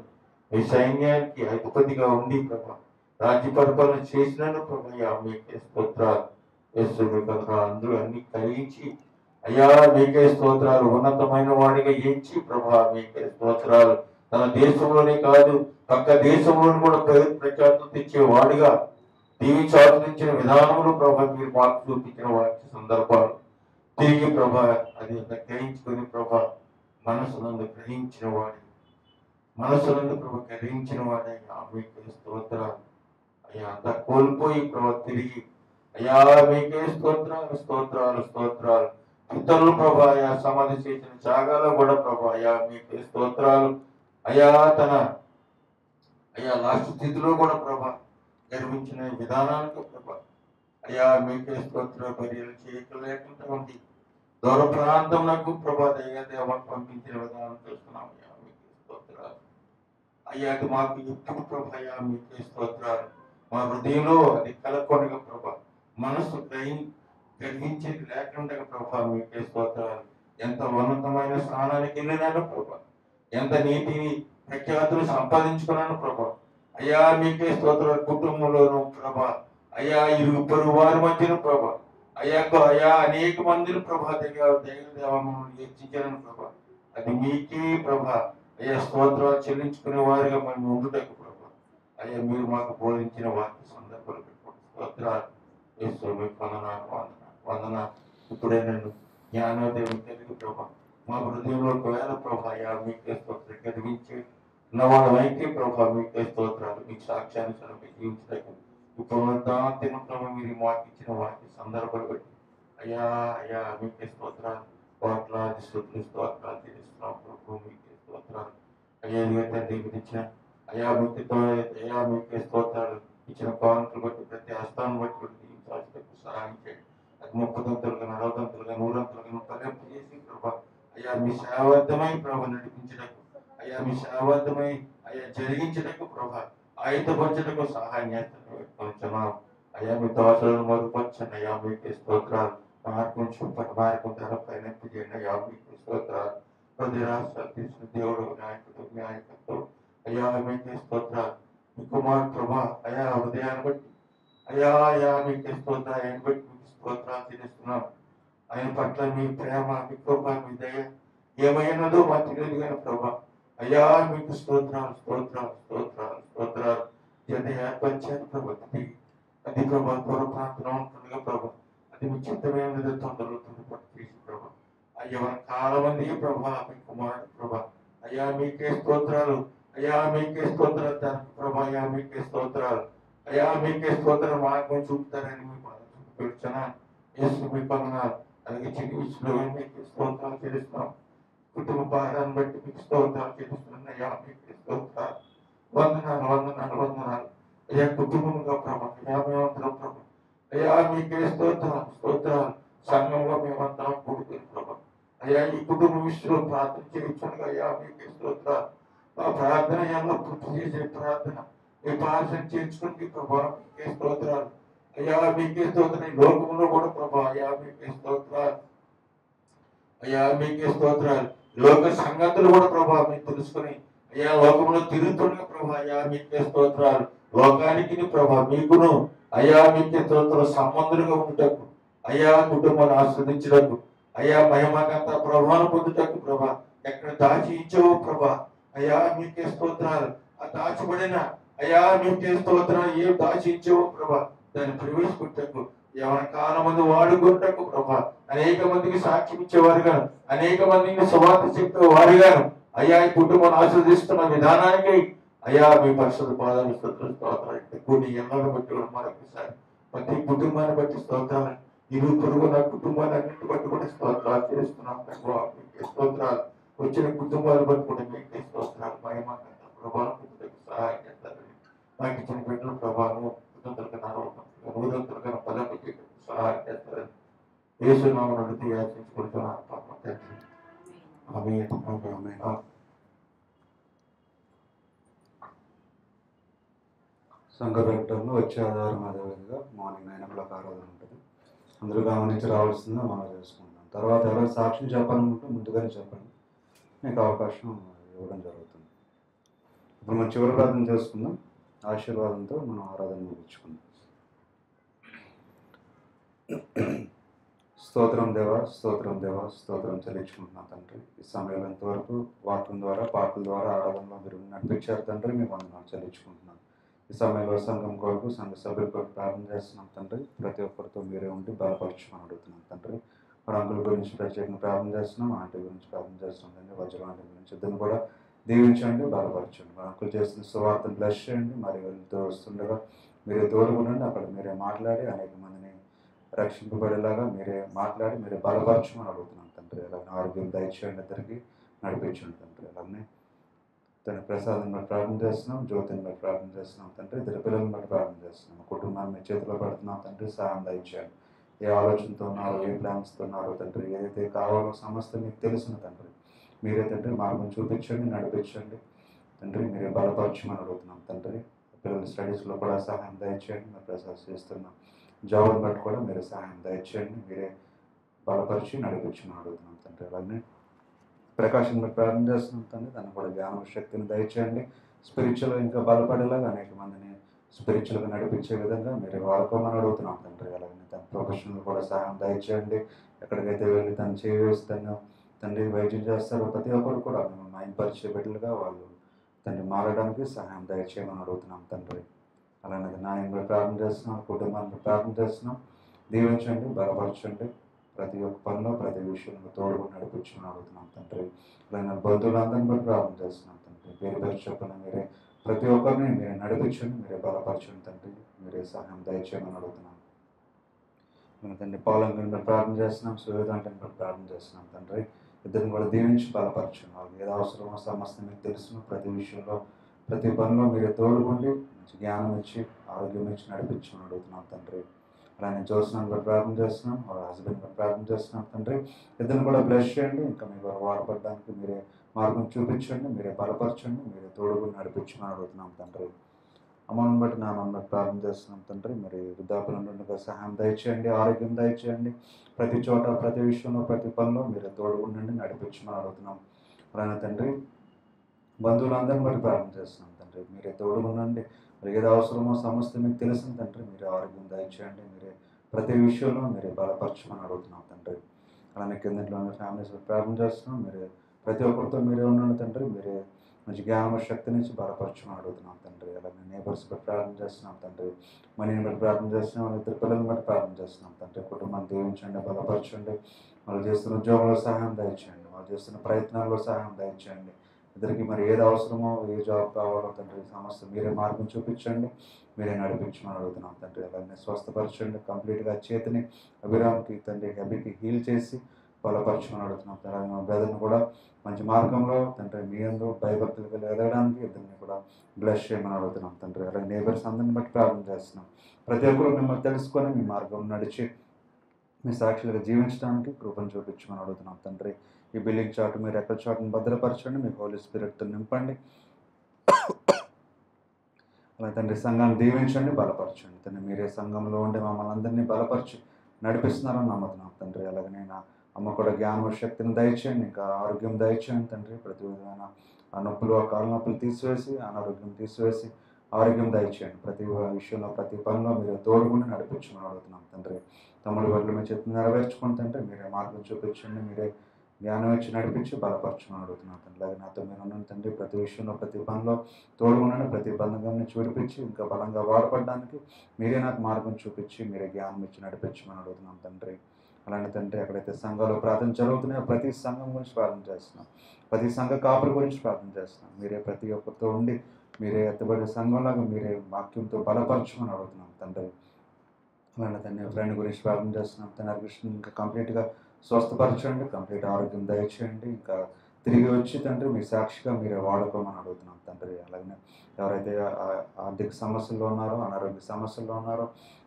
మీ సైన్యానికి అధిపతిగా ఉండి ప్రభా రాజ్య పరిపాలన చేసినాను ప్రభా మీకే స్తోత్రాలు అందరూ అన్ని కలిగించి అయ్యా మీకే స్తోత్రాలు ఉన్నతమైన వాడిగా ఎంచి ప్రభా మీకే స్తోత్రాలు తన దేశంలోనే కాదు పక్క దేశంలోని కూడా ప్రఖ్యాతులు తెచ్చే వాడిగా దీవించి ఆచరించిన విధానములు ప్రభా మీరు మాకు చూపించిన వాటి సందర్భాలు తిరిగి ప్రభా అది గ్రహించుకుని ప్రభా మనసునందు గ్రహించిన వాడి మనసునందు ప్రభా గ్రహించిన వాడే మీకే స్తోత్రాలు అయ్యా అంతా కోల్పోయి ప్రభా తిరిగి అయ్యా మీకే స్తోత్రాలు స్తోత్రాలు స్తోత్రాలు ఇతరులు ప్రభా అయ్యా సమాధి చేసిన జాగాలో కూడా ప్రభా అయ్యా మీకే స్తోత్రాలు అయ్యా తన అయ్యా లాస్ట్ స్థితిలో కూడా ప్రభా గర్వించిన విధానానికి ప్రభా అయ్యా మీకే స్తోత్ర పర్యలు చేయలేకుండా దూర ప్రాంతం నాకు ప్రభా దేవాన్ని పంపించిన విధానం చూస్తున్నాం అయ్యా మీకే స్తోత్రాలు అయ్యా అది మాకు ఎప్పుడు ప్రభా అయ్యా మీకే స్తోత్రాలు మా హృదయంలో అది కలకొనగా ప్రభా మనసు గ్రహించేది లేకుండా ప్రభా మీకే స్తోత్రాలు ఎంత ఉన్నతమైన స్థానానికి వెళ్ళినాను ప్రభా ఎంత నీతిని ప్రఖ్యాతులు సంపాదించుకున్నాను ప్రభా అయ్యా మీకే స్తోత్రాలు కుటుంబంలోను ప్రభా అయ్యా ఇరుగు వారి మధ్యన ప్రభా అయ్యా అనేక మందిని ప్రభా దేవమను హెచ్చించాను ప్రభా అది మీకే ప్రభా అయ్యా స్తోత్రాలు చెల్లించుకునే వారిగా మనం ఉండుటకు ప్రభా అయ్యా మీరు మాకు బోధించిన వాక్య సందర్భాలు పెట్టుకోండి స్తోత్రాలు వందన ఇప్పుడే నేను జ్ఞానోదయం తెలుగు ప్రభా మా హృదయంలో ఒకవేళ ప్రభా అయ్యా మీకే స్తోత్రం కలిగించి ఉన్నవాడు అయితే ప్రభా మీకే స్తోత్రాలు మీకు సాక్ష్యాన్ని జీవించడానికి ఇప్పుడు ప్రభా మీరు మాకు ఇచ్చిన వాటి సందర్భాలు బట్టి అయ్యా మీకే స్తోత్రాలు కోట్లాది స్తోత్రాలు తెలుస్తున్నాం ప్రభు మీకే స్తోత్రాలు అయ్యా తండ్రి మీరు ఇచ్చిన అయ్యా మీకే స్తోత్రాలు ఇచ్చిన కానుకలు బట్టి ప్రతి హస్తాన్ని బట్టి సహాయం చేయండి అది 30 దంతులుగా 40 దంతులుగా 100 దంతులుగా ఫలింపు చేసి ప్రభా అయ్యా మీ సేవార్థమై ప్రభా నడిపించడానికి అయ్యా మీ సేవార్థమై అయ్యా జరిగించటకు ప్రభా ఆయుధపరచటకు సహాయం చేస్తున్నాం. అయ్యా మీ దోషలను మరుగుపరచండి. అయ్యా మీకు స్తోత్రాలు. మార్గం చూపండి, మార్గం ధరపై నెప్పి చేయండి. అయ్యా మీకు స్తోత్రాలు. ప్రతి రాష్ట్రాలు తీసిన దేవుడు నాయకత్వం అయ్యా మీకు స్తోత్రాలు. మీ కుమార్ ప్రభా అయ్యా హృదయాన్ని బట్టి అయ్యా మీకు స్తోత్రాలు. ఆయన బట్టి మీకు స్తోత్రాలు చెల్లిస్తున్నాం. ఆయన పట్ల మీ ప్రేమ, మీ కృప, మీ దయ ఏమైనదో మాకు తెలియదు కానీ ప్రభా అయ్యా మీకు స్తోత్రాలు స్తోత్రాలు స్తోత్రాలు స్తోత్రాలు. జన ఏర్పరిచారు ప్రభా అది ప్రభా దూర ప్రాంతంలో ఉంటుండగా ప్రభా అది మీ చిత్తమైన తొందరలో తొందరపడి చేసి ప్రభా అయ్యా చాలా మంది ప్రభా మీ కుమారుడు ప్రభా అయ్యా మీకే స్తోత్రాలు. అయ్యా మీకే స్తోత్రాలు దానికి ప్రభా అయ్యా మీకే స్తోత్రాలు. అయ్యా మీకే స్తోత్రం మార్గం చూపుతారని మీ పాదం చూపించాను. యేసు మీ పనున్నారు అలాగే చికిత్సలో మీకు స్తోత్రాలు చేస్తున్నాం. కుటుంబ భారాన్ని బట్టి మీకు స్తోత్రాలు చేస్తున్నాం. అయ్యా మీకు స్తోత్రాలు. వందనాలు వందనాలు వందనాలు. అయ్యా కుటుంబంగా ప్రభా అయ్యా మేమంతరం ప్రభా అయ్యా మీకే స్తోత్రాలు స్తోత్రాలు. సంఘంలో మేమంతరం కూడుకుని ప్రభా అయ్యా ఈ కుటుంబ విషయంలో ప్రార్థన చేయించండి. అయ్యా మీకే స్తోత్రాలు. ఆ ప్రార్థన ఎలా పూర్తి చేసే ప్రార్థన ఈ ప్రార్థన చేయించుకుని ప్రభా మీకే స్తోత్రాలు. అయ్యా మీకే స్తోత్రం. ఈ లోకంలో కూడా ప్రభా అయ్యా మీకే స్తోత్రాలు. అయ్యా మీకే స్తోత్రాలు. లోక సంగతులు కూడా ప్రభా మీరు తెలుసుకుని అయ్యా లోకంలో తిరుగుతుండగా ప్రభా అయ్యా మీకే స్తోత్రాలు. లోకానికి ప్రభా మీకును అయ్యా మీకే స్తోత్రం సంబంధులుగా ఉండటకు అయ్యా కుటుంబాన్ని ఆస్వాదించటకు అయ్యా మహిమకంత ప్రభావం పొందుటకు ప్రభా ఎక్కడ దాచి ఇచ్చావో ప్రభా అయ్యా మీకే స్తోత్రాలు. ఆ దాచబడిన అయ్యా మీకే స్తోత్రాలు ఏం దాచి ఇచ్చావో ప్రభా దాన్ని ప్రవేశపెట్టకు ఎవరి కాలం మంది వాడుకుంటకు ప్రభా అనేక మందికి సాక్ష్యం ఇచ్చేవారుగా అనేక మందికి సువార్త చెప్పే వారిగాను అయ్యా ఈ కుటుంబాన్ని ఆస్వాదిస్తున్న విధానానికి అయ్యా మీ పరిశుద్ధ పాదాలు స్తోత్రాలు. కొన్ని ఎన్నోని బట్టి కూడా మరొకసారి ప్రతి కుటుంబాన్ని బట్టి స్తోత్రాలు. ఇరు పొరుగు నా కుటుంబాన్ని అన్నింటి బట్టి కూడా స్తోత్రాలు చేస్తున్నాం. మీకే స్తోత్రాలు. వచ్చిన కుటుంబాలు బట్టి కూడా మీకే స్తోత్రాలు. మహిమకంత ప్రభావం సహాయం చేస్తారని మాకు ఇచ్చిన బిడ్డల ప్రభావం నూరంతలుగా పదవి సహాయం చేస్తారని యేసునామమున అడిగి యాచించుకుంటున్నాను పాపం తండ్రి. ఆమేన్.
సంఘ ప్రకటనలో వచ్చే ఆధారం అదేవిధంగా మార్నింగ్ 9 o'clock ఆరాధన ఉంటుంది. అందరూ గమనించి రావాల్సిందిగా మనం చేసుకుంటాం. తర్వాత ఎవరైనా సాక్ష్యం చెప్పాలనుకుంటే ముందుగానే చెప్పండి, మీకు అవకాశం ఇవ్వడం జరుగుతుంది. ఇప్పుడు మనం చివరి ప్రార్థన చేసుకుందాం. ఆశీర్వాదంతో మనం ఆరాధన ముగించుకుందాం. స్తోత్రం దేవా స్తోత్రం దేవా స్తోత్రం చెల్లించుకుంటున్నాం తండ్రి. ఈ సమయంలో ఇంతవరకు వాక్యం ద్వారా పాటల ద్వారా ఆరాధనలో మీరు నడిపించారు తండ్రి. మీ వందనాలు చెల్లించుకుంటున్నాం. ఈ సమయంలో సంఘం కొరకు సంఘ సభ్యుల కొరకు ప్రార్థన చేస్తున్నాం తండ్రి. ప్రతి ఒక్కరితో మీరే ఉండి బలపరచమని అడుగుతున్నాం తండ్రి. మన అంకుల గురించి ప్రత్యేకంగా ప్రార్థన చేస్తున్నాం. ఆంటీ గురించి ప్రార్థన చేస్తున్నాం తండ్రి. వజ్రం ఆంటీ గురించి ఇద్దరు కూడా దీవించండి, బలపరచండి. మన అంకులు చేస్తున్న సువార్తను బ్లెస్ చేయండి. మరి వెళ్తూ వస్తుండగా మీరే తోడుగా ఉండండి. అక్కడ మీరే మాట్లాడి అనేక మందిని రక్షింపబడేలాగా మీరే మాట్లాడి మీరే బలపరచమని అడుగుతున్నాం తండ్రి. అలాగే ఆరోగ్యం దయచేయండి, ఇద్దరికి నడిపించండి తండ్రి. అలాగే తన ప్రసాదం బట్టి ప్రార్థన చేస్తున్నాం, జ్యోతిని బట్టి ప్రార్థన చేస్తున్నాం తండ్రి. ఇద్దరు పిల్లలను బట్టి ప్రార్థన చేస్తున్నాం. కుటుంబాన్ని మీ చేతిలో పెడుతున్నాం తండ్రి. సహాయం దయచేయండి. ఏ ఆలోచనతో ఉన్నారో, ఏ ప్లాన్స్తో ఉన్నారో తండ్రి, ఏదైతే కావాలో సమస్త మీకు తెలుసును తండ్రి. మీరే తండ్రి మార్గం చూపించండి, నడిపించండి తండ్రి. మీరే బలపరచమని అడుగుతున్నాం తండ్రి. పిల్లల స్టడీస్లో కూడా సహాయం దయచేయండి. మీరు ప్రసాదం చేస్తున్నాం జాబుని బట్టి కూడా మీరే సహాయం దయచేయండి. మీరే బలపరిచి నడిపించమని అడుగుతున్నాం తండ్రి. అలాగే ప్రకాశం బట్టి ప్రార్థన చేస్తున్నాం తండ్రి. దాన్ని కూడా జ్ఞాన శక్తిని దయచేయండి. స్పిరిచువల్గా ఇంకా బలపడేలాగా అనేక మందిని స్పిరిచువల్గా నడిపించే విధంగా మీరు వాడుకోమని అడుగుతున్నాం తండ్రి. అలాగే తన ప్రొఫెషనల్ కూడా సహాయం దయచేయండి. ఎక్కడికైతే వెళ్ళి తను చేసి తండ్రి వైద్యం చేస్తారో ప్రతి ఒక్కరు కూడా మేము మైంపరిచే బిడ్డలుగా వాళ్ళు తండ్రి మారడానికి సహాయం దయచేయమని అడుగుతున్నాం తండ్రి. అలానే నాయన ప్రార్థన చేస్తున్నాం, కుటుంబాన్ని ప్రార్థన చేస్తున్నాం. దీవించండి, బలపరచండి. ప్రతి ఒక్క పనిలో ప్రతి విషయంలో తోడుగా నడిపించమని అడుగుతున్నాం తండ్రి. అలాగే బంధువులందరినీ బట్టి ప్రార్థన చేస్తున్నాం తండ్రి. పేరు పేరు చెప్పిన మీరే ప్రతి ఒక్కరిని మీరే నడిపించండి, మీరే బలపరచండి తండ్రి. మీరే సహాయం దయచేయమని అడుగుతున్నాం తండ్రి. పాలంగిని బట్టి ప్రార్థన చేస్తున్నాం, సువేదాంటిని బట్టి ప్రార్థన చేస్తున్నాం తండ్రి. ఇద్దరిని కూడా దీవించి బలపరచండి. వాళ్ళకి ఏదో అవసరమో సమస్య మీకు తెలుసును. ప్రతి విషయంలో ప్రతి పనిలో మీరే తోడుగుండి మంచి జ్ఞానం ఇచ్చి ఆరోగ్యం ఇచ్చి నడిపించమని అడుగుతున్నాం తండ్రి. అలానే జోస్నాన్ని కూడా ప్రార్థన చేస్తున్నాం, వాళ్ళ హస్బెండ్ కూడా ప్రార్థన చేస్తున్నాం తండ్రి. ఇద్దరిని కూడా బ్లెస్ చేయండి, ఇంకా మీ వారు వాడపడడానికి మీరే మార్గం చూపించండి, మీరే బలపరచండి, మీరే తోడుగా నడిపించమని అడుగుతున్నాం తండ్రి. అమ్మను బట్టి నాన్న ప్రార్థన చేస్తున్నాం తండ్రి. మరి వృద్ధాపుల నుండి సహాయం దయచేయండి, ఆరోగ్యం దయచేయండి, ప్రతి చోట ప్రతి విషయంలో ప్రతి పనిలో మీరే తోడుగా ఉండండి, నడిపించమని అడుగుతున్నాం. అలానే తండ్రి బంధువులందరినీ బట్టి ప్రార్థన చేస్తున్నాం తండ్రి. మీరే తోడుగా ఉండండి, మరి ఏది అవసరమో సమస్త మీకు తెలిసిన తండ్రి. మీరే ఆరోగ్యం దయచేయండి, మీరే ప్రతి విషయంలో మీరే బలపరచమని అడుగుతున్నాం తండ్రి. అలానే కిందట్లో ఉన్న ఫ్యామిలీస్ ప్రార్థన చేస్తున్నాం, మీరే ప్రతి ఒక్కరితో మీరే ఉండండి తండ్రి. మీరే మంచి జ్ఞాన శక్తి నుంచి బలపరచమని అడుగుతున్నాం తండ్రి. అలాగే నేబర్స్ బట్టి ప్రార్థన చేస్తున్నాం తండ్రి. మనీని బట్టి ప్రార్థన చేస్తున్నాం, వాళ్ళ ఇద్దరు పిల్లల్ని బట్టి ప్రార్థన చేస్తున్నాం తండ్రి. కుటుంబాన్ని దీవించండి, బలపరచండి, వాళ్ళు చేస్తున్న ఉద్యోగంలో సహాయం దయచేయండి, వాళ్ళు చేస్తున్న ప్రయత్నాల్లో సహాయం దయచేయండి. ఇద్దరికి మరి ఏది అవసరమో, ఏ జాబ్ కావాలో తండ్రి సమస్య మీరే మార్గం చూపించండి, మీరే నడిపించమని అడుగుతున్నాం తండ్రి. అలాగే స్వస్థపరచండి, కంప్లీట్గా చేతిని అభిరామ్కి తండ్రి అభికి హీల్ చేసి బలపరచమని అడుగుతున్నాం తండ్రి. అలాగే మా బ్రదర్ని కూడా మంచి మార్గంలో తండ్రి మీ అందరూ భయభక్తులకు ఎదగడానికి ఇద్దరిని కూడా బ్లెస్ చేయమని అడుగుతున్నాం తండ్రి. అలాగే నేబర్స్ అందరిని బట్టి ప్రార్థన చేస్తున్నాం. ప్రతి ఒక్కరు మిమ్మల్ని తెలుసుకొని మీ మార్గం నడిచి మీ సాక్షులుగా జీవించడానికి కృపను చూపించమని అడుగుతున్నాం తండ్రి. ఈ బిల్డింగ్ చాటు మీరు ఎక్కడ చాటును భద్రపరచండి, మీ హోలీ స్పిరిట్తో నింపండి. అలా తండ్రి సంఘాన్ని దీవించండి, బలపరచండి తండ్రి. మీరే సంఘంలో ఉండి మమ్మల్ని అందరినీ బలపరిచి నడిపిస్తున్నారని నమ్ముతున్నాం తండ్రి. అలాగనే నా అమ్మ కూడా జ్ఞాన శక్తిని దయచేయండి, ఇంకా ఆరోగ్యం దయచేయండి తండ్రి. ప్రతి విధమైన ఆ నొప్పులు, ఆ కాళ్ళ నొప్పులు తీసివేసి, అనారోగ్యం తీసివేసి ఆరోగ్యం దయచేయండి. ప్రతి విషయంలో ప్రతి పనిలో మీరు తోడుగుండి నడిపించమని అడుగుతున్నాం తండ్రి. తమ్ముడి వడ్లు మీ చేతిని నెరవేర్చుకుని తండ్రి. మీరే మార్గం చూపించండి, మీరే జ్ఞానం ఇచ్చి నడిపించి బలపరచమని అడుగుతున్నాం తండ్రి. అలాగే నాతో మీరు ఉన్నాను తండ్రి. ప్రతి విషయంలో ప్రతి పనిలో తోడుగుండండి, ప్రతి బంధంగా నుంచి విడిపించి ఇంకా బలంగా వాడపడడానికి మీరే నాకు మార్గం చూపించి మీరే జ్ఞానం ఇచ్చి నడిపించమని అడుగుతున్నాం తండ్రి. అలాంటి తండ్రి ఎక్కడైతే సంఘాలు ప్రార్థన జరుగుతున్నాయో ప్రతి సంఘం గురించి ప్రార్థన చేస్తున్నాం, ప్రతి సంఘ కాపుల గురించి ప్రార్థన చేస్తున్నాం. మీరే ప్రతి ఒక్కరితో ఉండి మీరే ఎత్తబడే సంఘంలాగా మీరే వాక్యంతో బలపరచమని అడుగుతున్నాం తండ్రి. అలాంటి తండ్రి ఫ్రెండ్ గురించి ప్రార్థన చేస్తున్నాం తండ్రి. కృష్ణ ఇంకా కంప్లీట్గా స్వస్థపరచండి, కంప్లీట్ ఆరోగ్యం దయచేయండి, ఇంకా తిరిగి వచ్చి తండ్రి మీ సాక్షిగా మీరే వాడుకోమని అడుగుతున్నాం తండ్రి. అలాగే ఎవరైతే ఆర్థిక సమస్యల్లో ఉన్నారో, అనారోగ్య సమస్యల్లో ఉన్నారో,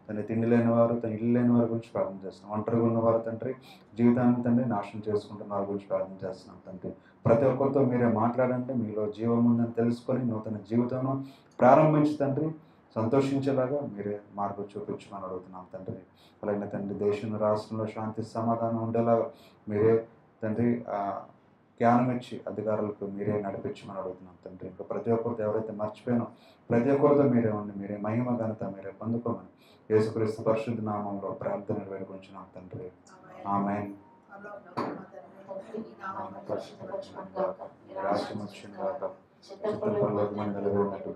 తన తిండి లేని వారు, తన ఇల్లు లేని వారి గురించి ప్రార్థన చేస్తున్నాం. ఒంటరిగా ఉన్నవారు తండ్రి జీవితాన్ని తండ్రి నాశనం చేసుకుంటున్న వారి గురించి ప్రార్థన చేస్తున్నాం తండ్రి. ప్రతి ఒక్కరితో మీరే మాట్లాడండి, మీలో జీవం ఉందని తెలుసుకొని నూతన జీవితంలో ప్రారంభించి తండ్రి సంతోషించేలాగా మీరే మార్గం చూపించమని అడుగుతున్నాం తండ్రి. అలాగే తండ్రి దేశంలో రాష్ట్రంలో శాంతి సమాధానం ఉండేలాగా మీరే తండ్రి జ్ఞానం ఇచ్చి అధికారులకు మీరే నడిపించమని అడుగుతున్నాం తండ్రి. ఇంకా ప్రతి ఒక్కరితో ఎవరైతే మర్చిపోయినో ప్రతి ఒక్కరితో మీరే ఉండి మీరే మహిమ ఘనత మీరే పొందుకోమని యేసుక్రీస్తు పరిశుద్ధ నామంలో ప్రార్థన వేడుకొంచున్నాం తండ్రి. ఆమేన్. రాష్ట్రం వచ్చిన గాక, చిత్తపరలోక మండలి ఉన్నట్టు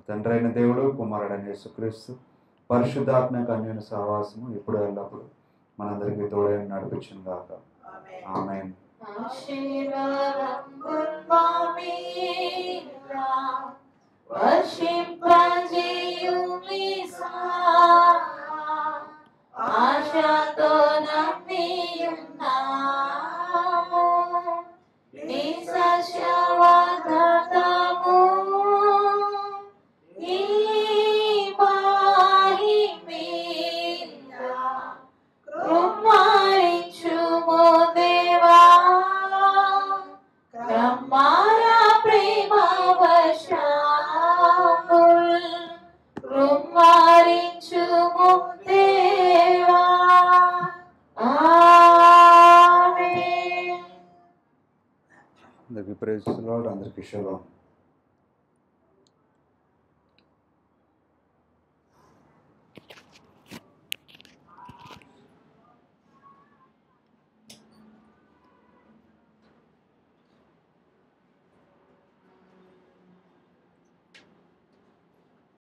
తండ్రి అయిన దేవుడు, కుమారుడైన యేసుక్రీస్తు పరిశుద్ధాత్మ అన్యోన్య సహవాసము ఇప్పుడు ఎల్లప్పుడు మనందరికీ తోడై నడిపించును గాక. ఆమేన్.
ఆశతో నమ్మియున్నాము నీ సత్యవాగ్దానము, నీ మహిమీద కృపయించుము దేవా, క్రమార ప్రేమ వర్షముల్ కృపయించుము దేవా. ఆమేన్.
అందరికీ ప్రైజ్ ది లార్డ్, అందరికీ షలోమ్.